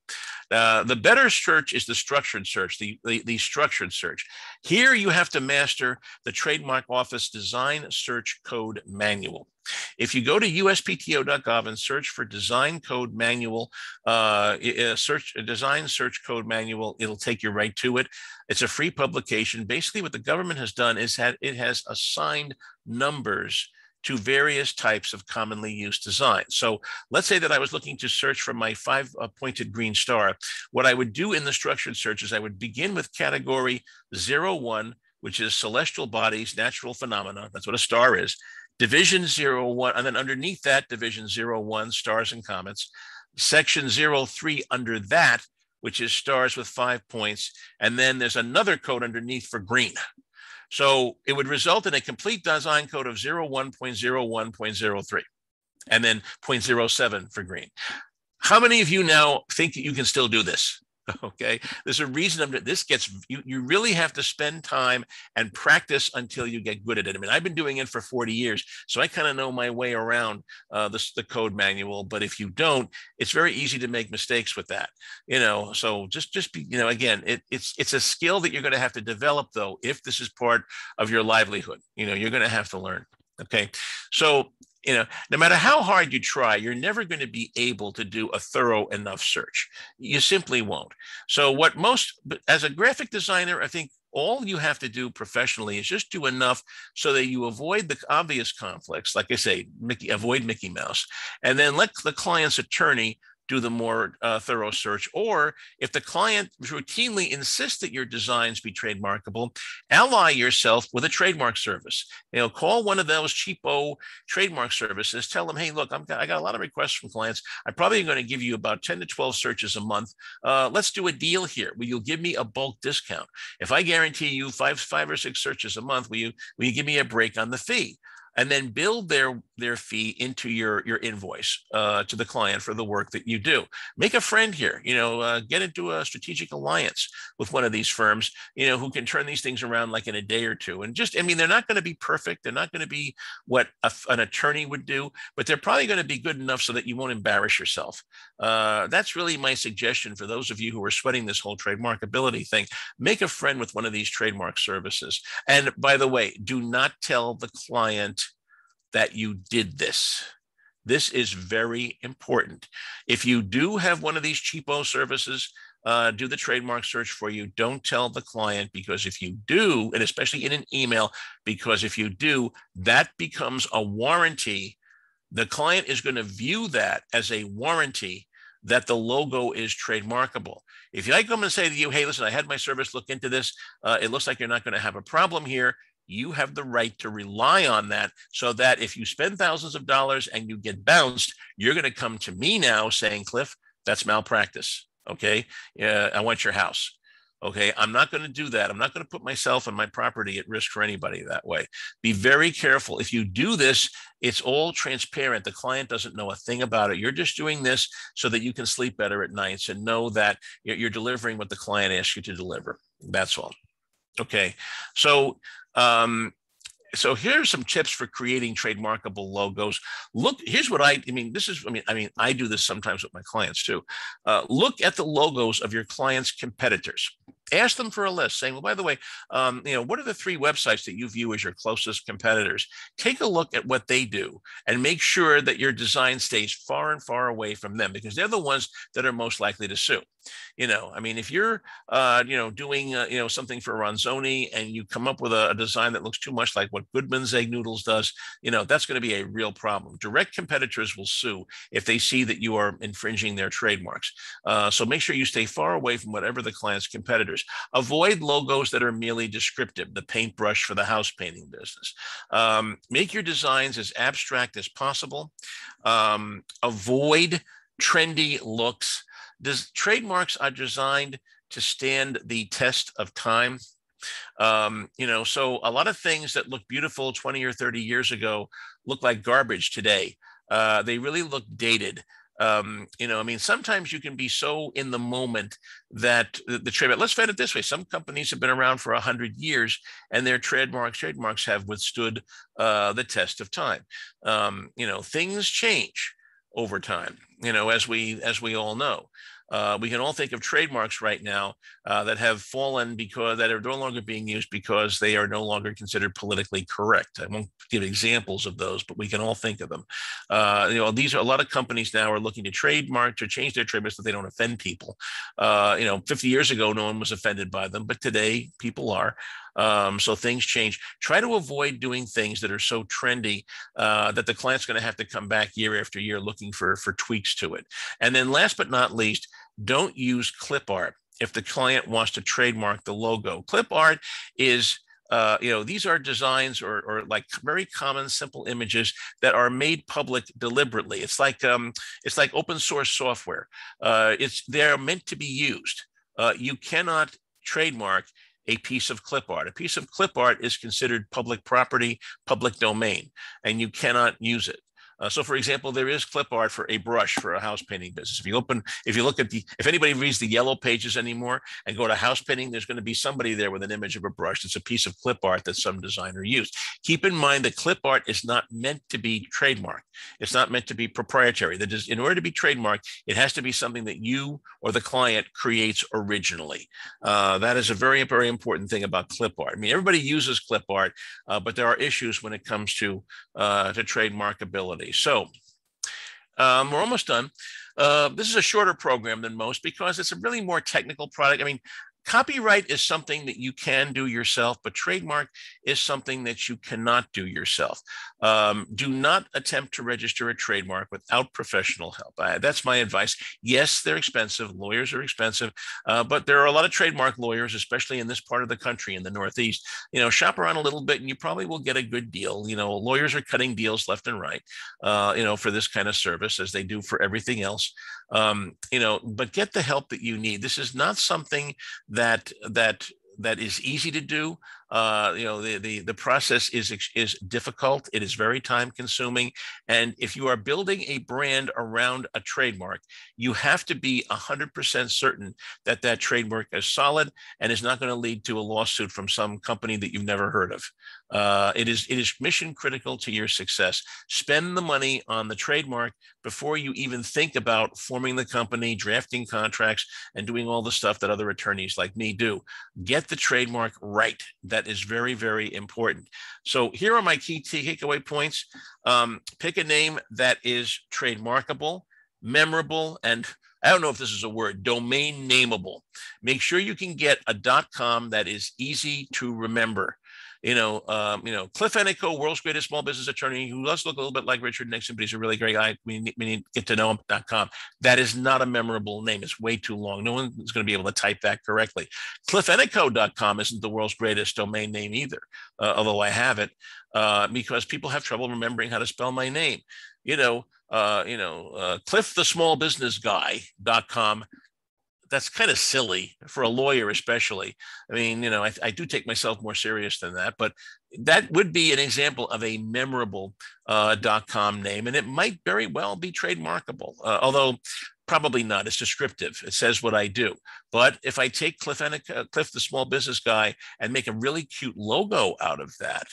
The better search is the structured search, the structured search. Here you have to master the Trademark Office Design Search Code Manual. If you go to uspto.gov and search for design code manual, design search code manual, it'll take you right to it. It's a free publication. Basically, what the government has done is it has assigned numbers to various types of commonly used designs. So let's say that I was looking to search for my 5-pointed green star. What I would do in the structured search is I would begin with category 01, which is celestial bodies, natural phenomena. That's what a star is. Division 01, and then underneath that, division 01, stars and comets. Section 03 under that, which is stars with 5 points. And then there's another code underneath for green. So it would result in a complete design code of 01.01.03 and then 0.07 for green. How many of you now think that you can still do this? Okay, there's a reason this gets, you really have to spend time and practice until you get good at it. I mean, I've been doing it for 40 years, so I kind of know my way around the code manual, but if you don't, it's very easy to make mistakes with that, so just be, again, it's a skill that you're going to have to develop though, if this is part of your livelihood, you're going to have to learn. Okay, so no matter how hard you try, you're never going to be able to do a thorough enough search. You simply won't. So as a graphic designer, I think all you have to do professionally is just do enough so that you avoid the obvious conflicts. Like I say, avoid Mickey Mouse, and then let the client's attorney do the more thorough search. Or if the client routinely insists that your designs be trademarkable, ally yourself with a trademark service. Call one of those cheapo trademark services. Tell them, hey, look, I got a lot of requests from clients. I'm probably going to give you about 10 to 12 searches a month. Let's do a deal here. Will you give me a bulk discount? If I guarantee you five or six searches a month, will you give me a break on the fee? And then build their fee into your invoice to the client for the work that you do. Make a friend here, get into a strategic alliance with one of these firms, who can turn these things around like in a day or two. And they're not going to be perfect. They're not going to be what an attorney would do, but they're probably going to be good enough so that you won't embarrass yourself. That's really my suggestion for those of you who are sweating this whole trademarkability thing. Make a friend with one of these trademark services. And by the way, do not tell the client that you did this. This is very important. If you do have one of these cheapo services do the trademark search for you, don't tell the client, because if you do, and especially in an email, because if you do, that becomes a warranty. The client is going to view that as a warranty that the logo is trademarkable. If I come and say to you, hey, listen, I had my service look into this. It looks like you're not going to have a problem here. You have the right to rely on that, so that if you spend thousands of dollars and you get bounced, you're going to come to me now saying, Cliff, that's malpractice. Okay. I want your house. Okay. I'm not going to do that. I'm not going to put myself and my property at risk for anybody that way. Be very careful. If you do this, it's all transparent. The client doesn't know a thing about it. You're just doing this so that you can sleep better at nights and know that you're delivering what the client asks you to deliver. That's all. Okay. So here's some tips for creating trademarkable logos. Look, here's what I do this sometimes with my clients too. Look at the logos of your clients' competitors Ask them for a list saying, well, by the way, what are the 3 websites that you view as your closest competitors? Take a look at what they do and make sure that your design stays far and far away from them, because they're the ones that are most likely to sue. If you're, doing, something for Ronzoni and you come up with a design that looks too much like what Goodman's Egg Noodles does, that's going to be a real problem. Direct competitors will sue if they see that you are infringing their trademarks. So make sure you stay far away from whatever the client's competitors. Avoid logos that are merely descriptive, the paintbrush for the house painting business. Make your designs as abstract as possible. Avoid trendy looks. Trademarks are designed to stand the test of time. So a lot of things that look beautiful 20 or 30 years ago look like garbage today. They really look dated. Sometimes you can be so in the moment that the trademark, let's find it this way. Some companies have been around for 100 years and their trademarks have withstood the test of time. Things change over time, as we all know. We can all think of trademarks right now that have fallen because that are no longer being used because they are no longer considered politically correct. I won't give examples of those, but we can all think of them. These are a lot of companies now are looking to trademark to change their trademarks so they don't offend people. 50 years ago, no one was offended by them, but today people are. So things change. Try to avoid doing things that are so trendy that the client's going to have to come back year after year looking for tweaks to it. And then last but not least, don't use clip art if the client wants to trademark the logo. Clip art is these are designs or like very common, simple images that are made public deliberately. It's like open source software. They're meant to be used. You cannot trademark a piece of clip art. A piece of clip art is considered public property, public domain, and you cannot use it. So, for example, there is clip art for a brush for a house painting business. If anybody reads the yellow pages anymore and go to house painting, there's going to be somebody there with an image of a brush. It's a piece of clip art that some designer used. Keep in mind that clip art is not meant to be trademarked. It's not meant to be proprietary. That is, in order to be trademarked, it has to be something that you or the client creates originally. That is a very, very important thing about clip art. I mean, everybody uses clip art, but there are issues when it comes to trademarkability. So we're almost done. This is a shorter program than most because it's a really more technical product. I mean, copyright is something that you can do yourself, but trademark is something that you cannot do yourself. Do not attempt to register a trademark without professional help. That's my advice. Yes, they're expensive. Lawyers are expensive, but there are a lot of trademark lawyers, especially in this part of the country, in the Northeast. Shop around a little bit and you probably will get a good deal. Lawyers are cutting deals left and right, for this kind of service, as they do for everything else. But get the help that you need. This is not something that is easy to do. The process is difficult. It is very time consuming. And if you are building a brand around a trademark, you have to be 100% certain that that trademark is solid and is not going to lead to a lawsuit from some company that you've never heard of. It is mission critical to your success. Spend the money on the trademark before you even think about forming the company, drafting contracts, and doing all the stuff that other attorneys like me do. Get the trademark right. That is very, very important. So here are my key takeaway points. Pick a name that is trademarkable, memorable, and I don't know if this is a word, domain nameable. Make sure you can get a .com that is easy to remember. Cliff Ennico, world's greatest small business attorney, who does look a little bit like Richard Nixon, but he's a really great guy. We need to get to know him.com. That is not a memorable name. It's way too long. No one is going to be able to type that correctly. CliffEnnico.com isn't the world's greatest domain name either, although I have it, because people have trouble remembering how to spell my name. CliffTheSmallBusinessGuy.com. That's kind of silly for a lawyer, especially. I mean, I do take myself more serious than that, but that would be an example of a memorable .com name, and it might very well be trademarkable, although probably not. It's descriptive. It says what I do. But if I take Cliff the Small Business Guy and make a really cute logo out of that,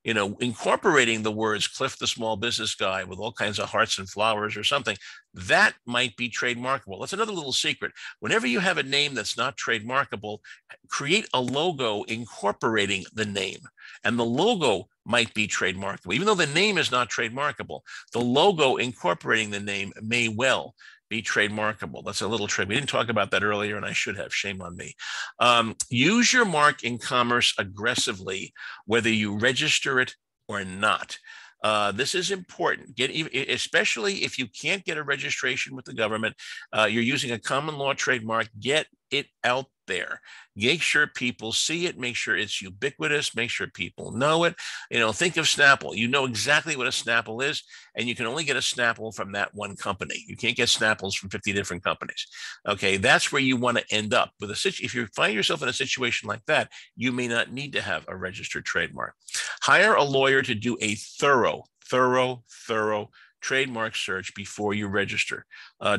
incorporating the words Cliff the small business guy with all kinds of hearts and flowers or something, that might be trademarkable. That's another little secret. Whenever you have a name that's not trademarkable, create a logo incorporating the name. And the logo might be trademarkable. Even though the name is not trademarkable, the logo incorporating the name may well be trademarkable. That's a little trick. We didn't talk about that earlier, and I should have. Shame on me. Use your mark in commerce aggressively, whether you register it or not. This is important, especially if you can't get a registration with the government, you're using a common law trademark, get it out there. Make sure people see it, make sure it's ubiquitous, make sure people know it. Think of Snapple. You know exactly what a Snapple is, and you can only get a Snapple from that one company. You can't get Snapples from 50 different companies. Okay, that's where you want to end up. If you find yourself in a situation like that, you may not need to have a registered trademark. Hire a lawyer to do a thorough trademark search before you register.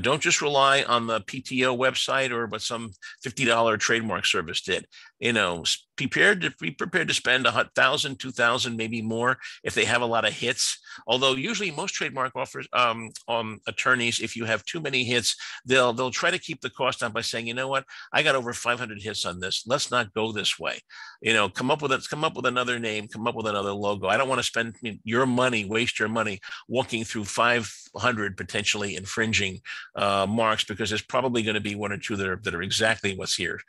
Don't just rely on the PTO website or what some $50 trademark service did. Be prepared to spend $1,000, $2,000, maybe more if they have a lot of hits. Although usually most trademark attorneys, if you have too many hits, they'll try to keep the cost down by saying, you know what, I got over 500 hits on this. Let's not go this way. Come up with another name, come up with another logo. I don't want to spend your money, waste your money walking through 500 potentially infringing marks, because there's probably going to be one or two that are exactly what's here.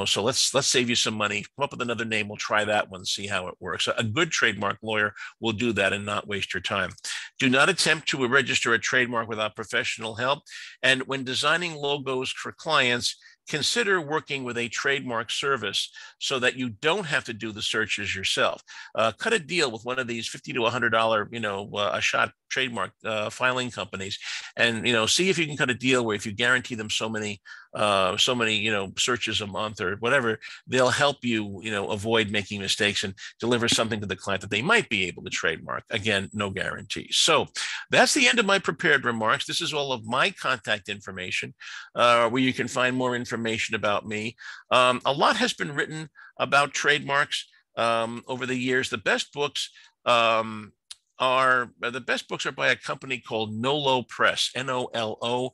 So let's save you some money. Come up with another name. We'll try that one, see how it works. A good trademark lawyer will do that and not waste your time. Do not attempt to register a trademark without professional help. And when designing logos for clients, consider working with a trademark service so that you don't have to do the searches yourself. Cut a deal with one of these $50 to $100, a shot trademark filing companies, and see if you can cut a deal where if you guarantee them so many searches a month or whatever, they'll help you avoid making mistakes and deliver something to the client that they might be able to trademark. Again, no guarantees. So that's the end of my prepared remarks. This is all of my contact information, where you can find more information about me. A lot has been written about trademarks over the years. The best books are by a company called Nolo Press, Nolo.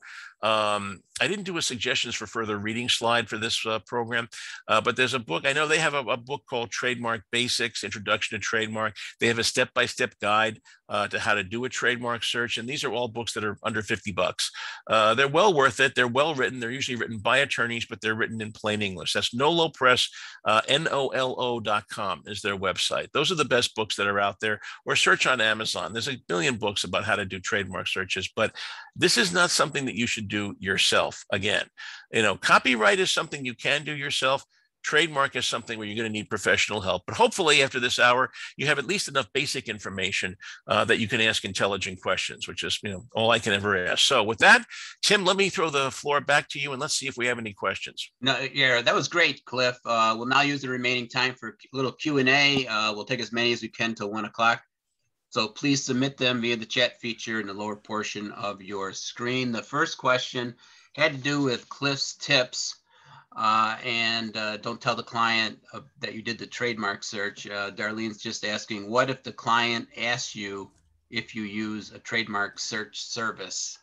I didn't do a suggestions for further reading slide for this program, but there's a book. I know they have a book called Trademark Basics, Introduction to Trademark. They have a step-by-step guide to how to do a trademark search. And these are all books that are under $50. They're well worth it. They're well written. They're usually written by attorneys, but they're written in plain English. That's Nolo Press, NOLO.com is their website. Those are the best books that are out there. Or search on Amazon. There's a billion books about how to do trademark searches, but this is not something that you should do yourself. Again, copyright is something you can do yourself. Trademark is something where you're going to need professional help. But hopefully after this hour, you have at least enough basic information that you can ask intelligent questions, which is all I can ever ask. So with that, Tim, let me throw the floor back to you and let's see if we have any questions. No, yeah, that was great, Cliff. We'll now use the remaining time for a little Q&A. We'll take as many as we can till 1 o'clock. So please submit them via the chat feature in the lower portion of your screen. The first question had to do with Cliff's tips, and don't tell the client that you did the trademark search. Darlene's just asking, what if the client asks you if you use a trademark search service?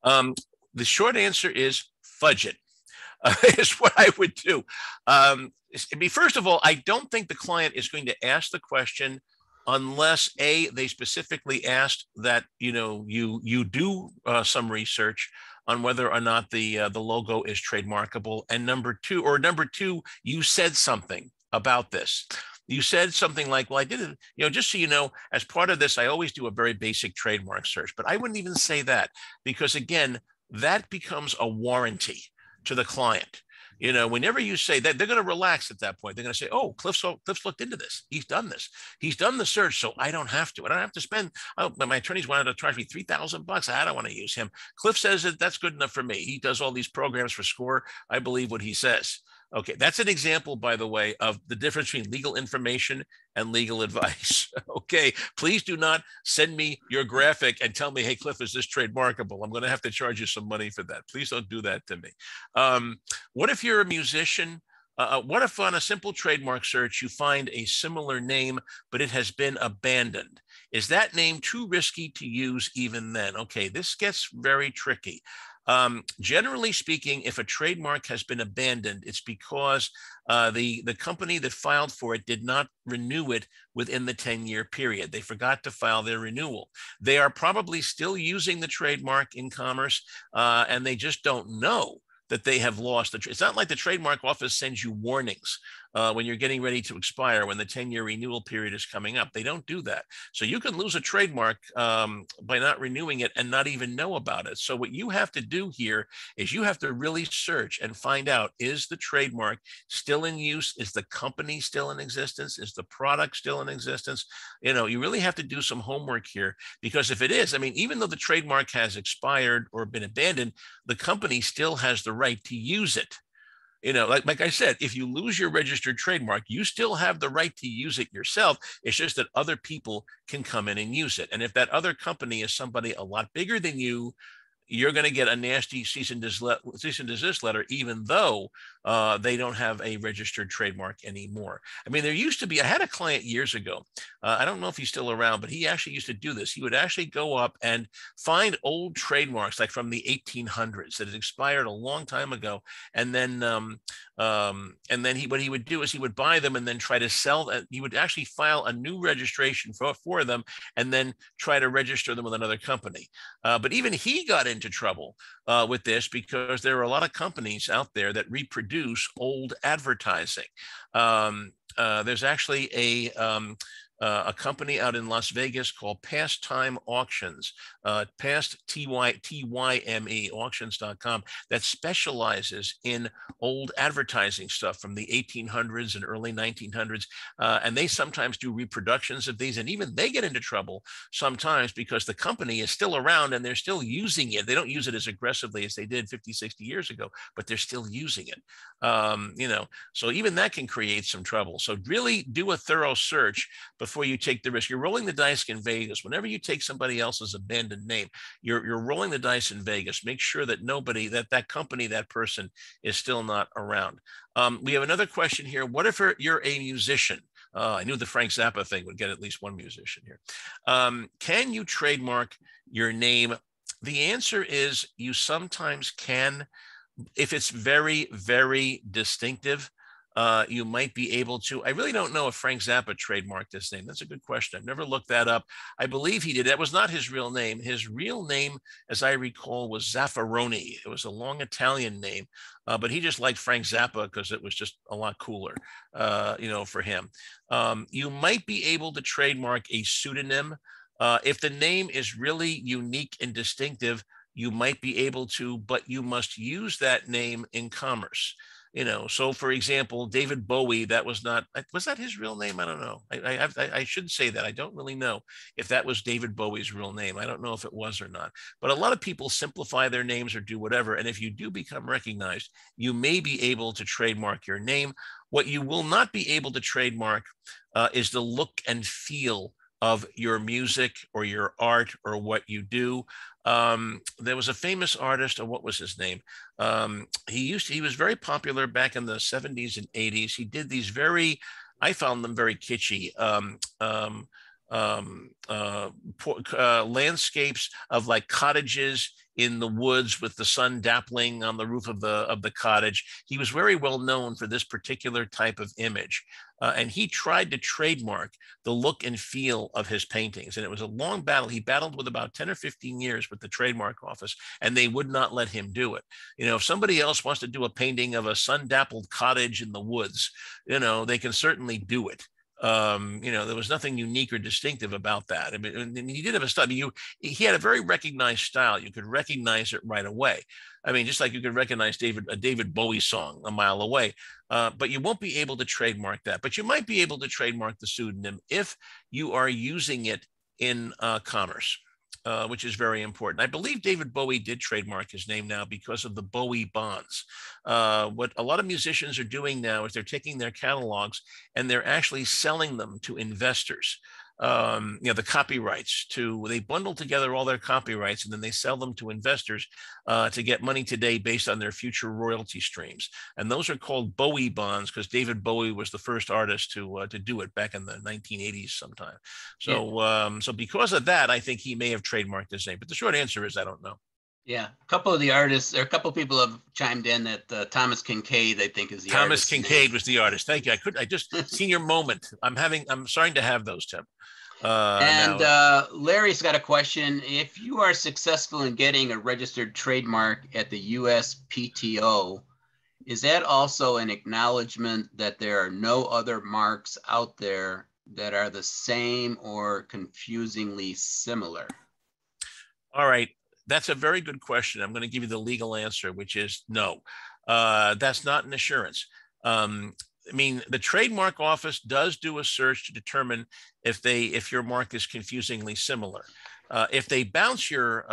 The short answer is fudge it. Is what I would do. First of all, I don't think the client is going to ask the question unless they specifically asked that you do some research on whether or not the logo is trademarkable, and number two, you said something about this. You said something like, well, I did it, just so you know, as part of this, I always do a very basic trademark search, but I wouldn't even say that because again, that becomes a warranty to the client. Whenever you say that, they're going to relax at that point. They're going to say, oh, Cliff's looked into this. He's done this. He's done the search, so I don't have to. I don't have to spend, my attorneys wanted to charge me $3,000. I don't want to use him. Cliff says that that's good enough for me. He does all these programs for SCORE. I believe what he says. Okay, that's an example, by the way, of the difference between legal information and legal advice. Okay, please do not send me your graphic and tell me, hey, Cliff, is this trademarkable? I'm going to have to charge you some money for that. Please don't do that to me. What if you're a musician What if on a simple trademark search you find a similar name, but it has been abandoned? Is that name too risky to use even then? Okay, this gets very tricky. Generally speaking, if a trademark has been abandoned, it's because the company that filed for it did not renew it within the 10-year period. They forgot to file their renewal. They are probably still using the trademark in commerce, and they just don't know that they have lost. It's not like the trademark office sends you warnings when you're getting ready to expire, when the 10-year renewal period is coming up. They don't do that. So you can lose a trademark by not renewing it and not even know about it. So what you have to do here is you have to really search and find out, is the trademark still in use? Is the company still in existence? Is the product still in existence? You know, you really have to do some homework here, because if it is, I mean, even though the trademark has expired or been abandoned, the company still has the right to use it. You know, like I said, if you lose your registered trademark, you still have the right to use it yourself. It's just that other people can come in and use it. And if that other company is somebody a lot bigger than you're going to get a nasty cease and desist letter, even though they don't have a registered trademark anymore. I mean, there used to be, I had a client years ago. I don't know if he's still around, but he actually used to do this. He would actually go up and find old trademarks, like from the 1800s that had expired a long time ago. And then what he would do is he would buy them and then try to sell that. He would actually file a new registration for them and then try to register them with another company. But even he got into trouble with this, because there are a lot of companies out there that reproduce old advertising. There's actually a company out in Las Vegas called Pastime Auctions, Tyme auctions.com, that specializes in old advertising stuff from the 1800s and early 1900s. And they sometimes do reproductions of these, and even they get into trouble sometimes because the company is still around and they're still using it. They don't use it as aggressively as they did 50, 60 years ago, but they're still using it. You know, so even that can create some trouble. So really do a thorough search before you take the risk. You're rolling the dice in Vegas. Whenever you take somebody else's abandoned name, you're rolling the dice in Vegas. Make sure that nobody, that company, that person is still not around. We have another question here. What if you're a musician? I knew the Frank Zappa thing would get at least one musician here. Can you trademark your name? The answer is you sometimes can. If it's very, very distinctive, you might be able to. I really don't know if Frank Zappa trademarked this name. That's a good question. I've never looked that up. I believe he did. That was not his real name. His real name, as I recall, was Zaffaroni. It was a long Italian name, but he just liked Frank Zappa because it was just a lot cooler, you know, for him. You might be able to trademark a pseudonym. If the name is really unique and distinctive, you might be able to, but you must use that name in commerce. You know, so for example, David Bowie, that was that his real name? I don't know. I should say that. I don't really know if that was David Bowie's real name. I don't know if it was or not. But a lot of people simplify their names or do whatever. And if you do become recognized, you may be able to trademark your name. What you will not be able to trademark is the look and feel of your music or your art or what you do. There was a famous artist, or what was his name? He was very popular back in the 70s and 80s. He did these I found them very kitschy. Landscapes of like cottages in the woods with the sun dappling on the roof of the cottage. He was very well known for this particular type of image. And he tried to trademark the look and feel of his paintings. And it was a long battle. He battled with about 10 or 15 years with the trademark office, and they would not let him do it. You know, if somebody else wants to do a painting of a sun-dappled cottage in the woods, you know, they can certainly do it. You know, there was nothing unique or distinctive about that. I mean, and he did have a study. He had a very recognized style. You could recognize it right away. I mean, just like you could recognize a David Bowie song a mile away. But you won't be able to trademark that. But you might be able to trademark the pseudonym if you are using it in commerce. Which is very important. I believe David Bowie did trademark his name now because of the Bowie bonds. What a lot of musicians are doing now is they're taking their catalogs and they're actually selling them to investors. the copyrights they bundle together all their copyrights and then they sell them to investors to get money today based on their future royalty streams. And those are called Bowie bonds because David Bowie was the first artist to do it back in the 1980s sometime. So, so because of that, I think he may have trademarked his name. But the short answer is I don't know. Yeah, a couple of the artists, or a couple of people have chimed in that Thomas Kincaid, I think, is the artist. Thomas Kincaid was the artist. Thank you. I just seen your moment. I'm starting to have those, Tim. Larry's got a question. If you are successful in getting a registered trademark at the USPTO, is that also an acknowledgement that there are no other marks out there that are the same or confusingly similar? All right. That's a very good question. I'm going to give you the legal answer, which is no. That's not an assurance. I mean, the trademark office does do a search to determine if your mark is confusingly similar. If they bounce your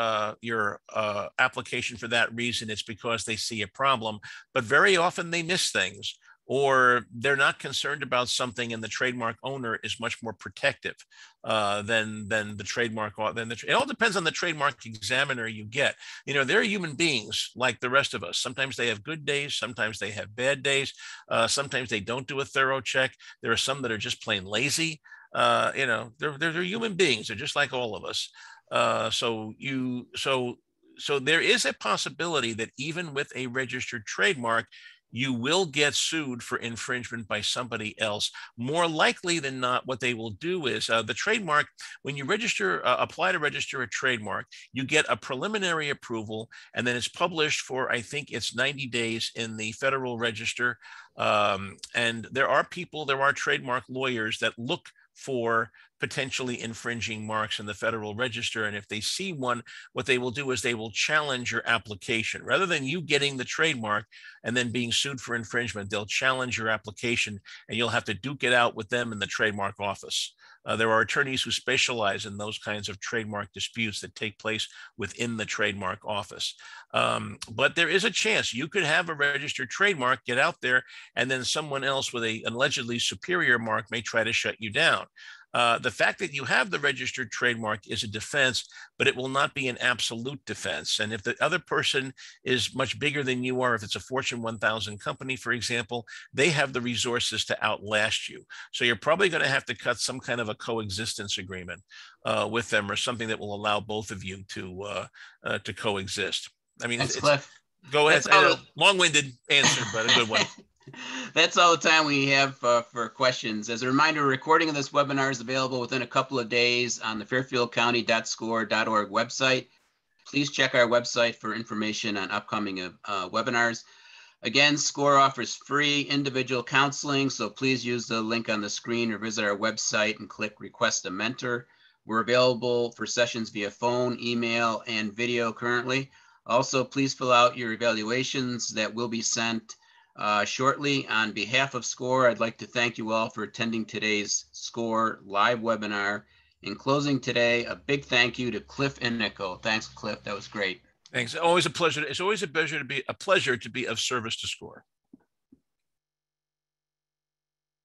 application for that reason, it's because they see a problem. But very often they miss things, or they're not concerned about something, and the trademark owner is much more protective than the trademark. It all depends on the trademark examiner you get. You know, they're human beings like the rest of us. Sometimes they have good days, sometimes they have bad days, sometimes they don't do a thorough check. There are some that are just plain lazy. You know, they're human beings. They're just like all of us. So there is a possibility that even with a registered trademark, you will get sued for infringement by somebody else. More likely than not, what they will do is the trademark, when you apply to register a trademark, you get a preliminary approval, and then it's published for, I think it's 90 days in the Federal Register. And there are trademark lawyers that look for potentially infringing marks in the Federal Register. And if they see one, what they will do is they will challenge your application. Rather than you getting the trademark and then being sued for infringement, they'll challenge your application, and you'll have to duke it out with them in the trademark office. There are attorneys who specialize in those kinds of trademark disputes that take place within the trademark office. But there is a chance you could have a registered trademark get out there, and then someone else with an allegedly superior mark may try to shut you down. The fact that you have the registered trademark is a defense, but it will not be an absolute defense. And if the other person is much bigger than you are, if it's a Fortune 1000 company, for example, they have the resources to outlast you. So you're probably going to have to cut some kind of a coexistence agreement with them, or something that will allow both of you to coexist. I mean, Thanks, Cliff. Go ahead. Long-winded answer, but a good one. That's all the time we have for questions. As a reminder, a recording of this webinar is available within a couple of days on the fairfieldcounty.score.org website. Please check our website for information on upcoming webinars. Again, SCORE offers free individual counseling, so please use the link on the screen or visit our website and click Request a Mentor. We're available for sessions via phone, email, and video currently. Also, please fill out your evaluations that will be sent shortly. On behalf of SCORE, I'd like to thank you all for attending today's SCORE live webinar. In closing today, a big thank you to Cliff Ennico. Thanks, Cliff. That was great. Thanks. Always a pleasure. It's always a pleasure to be of service to SCORE.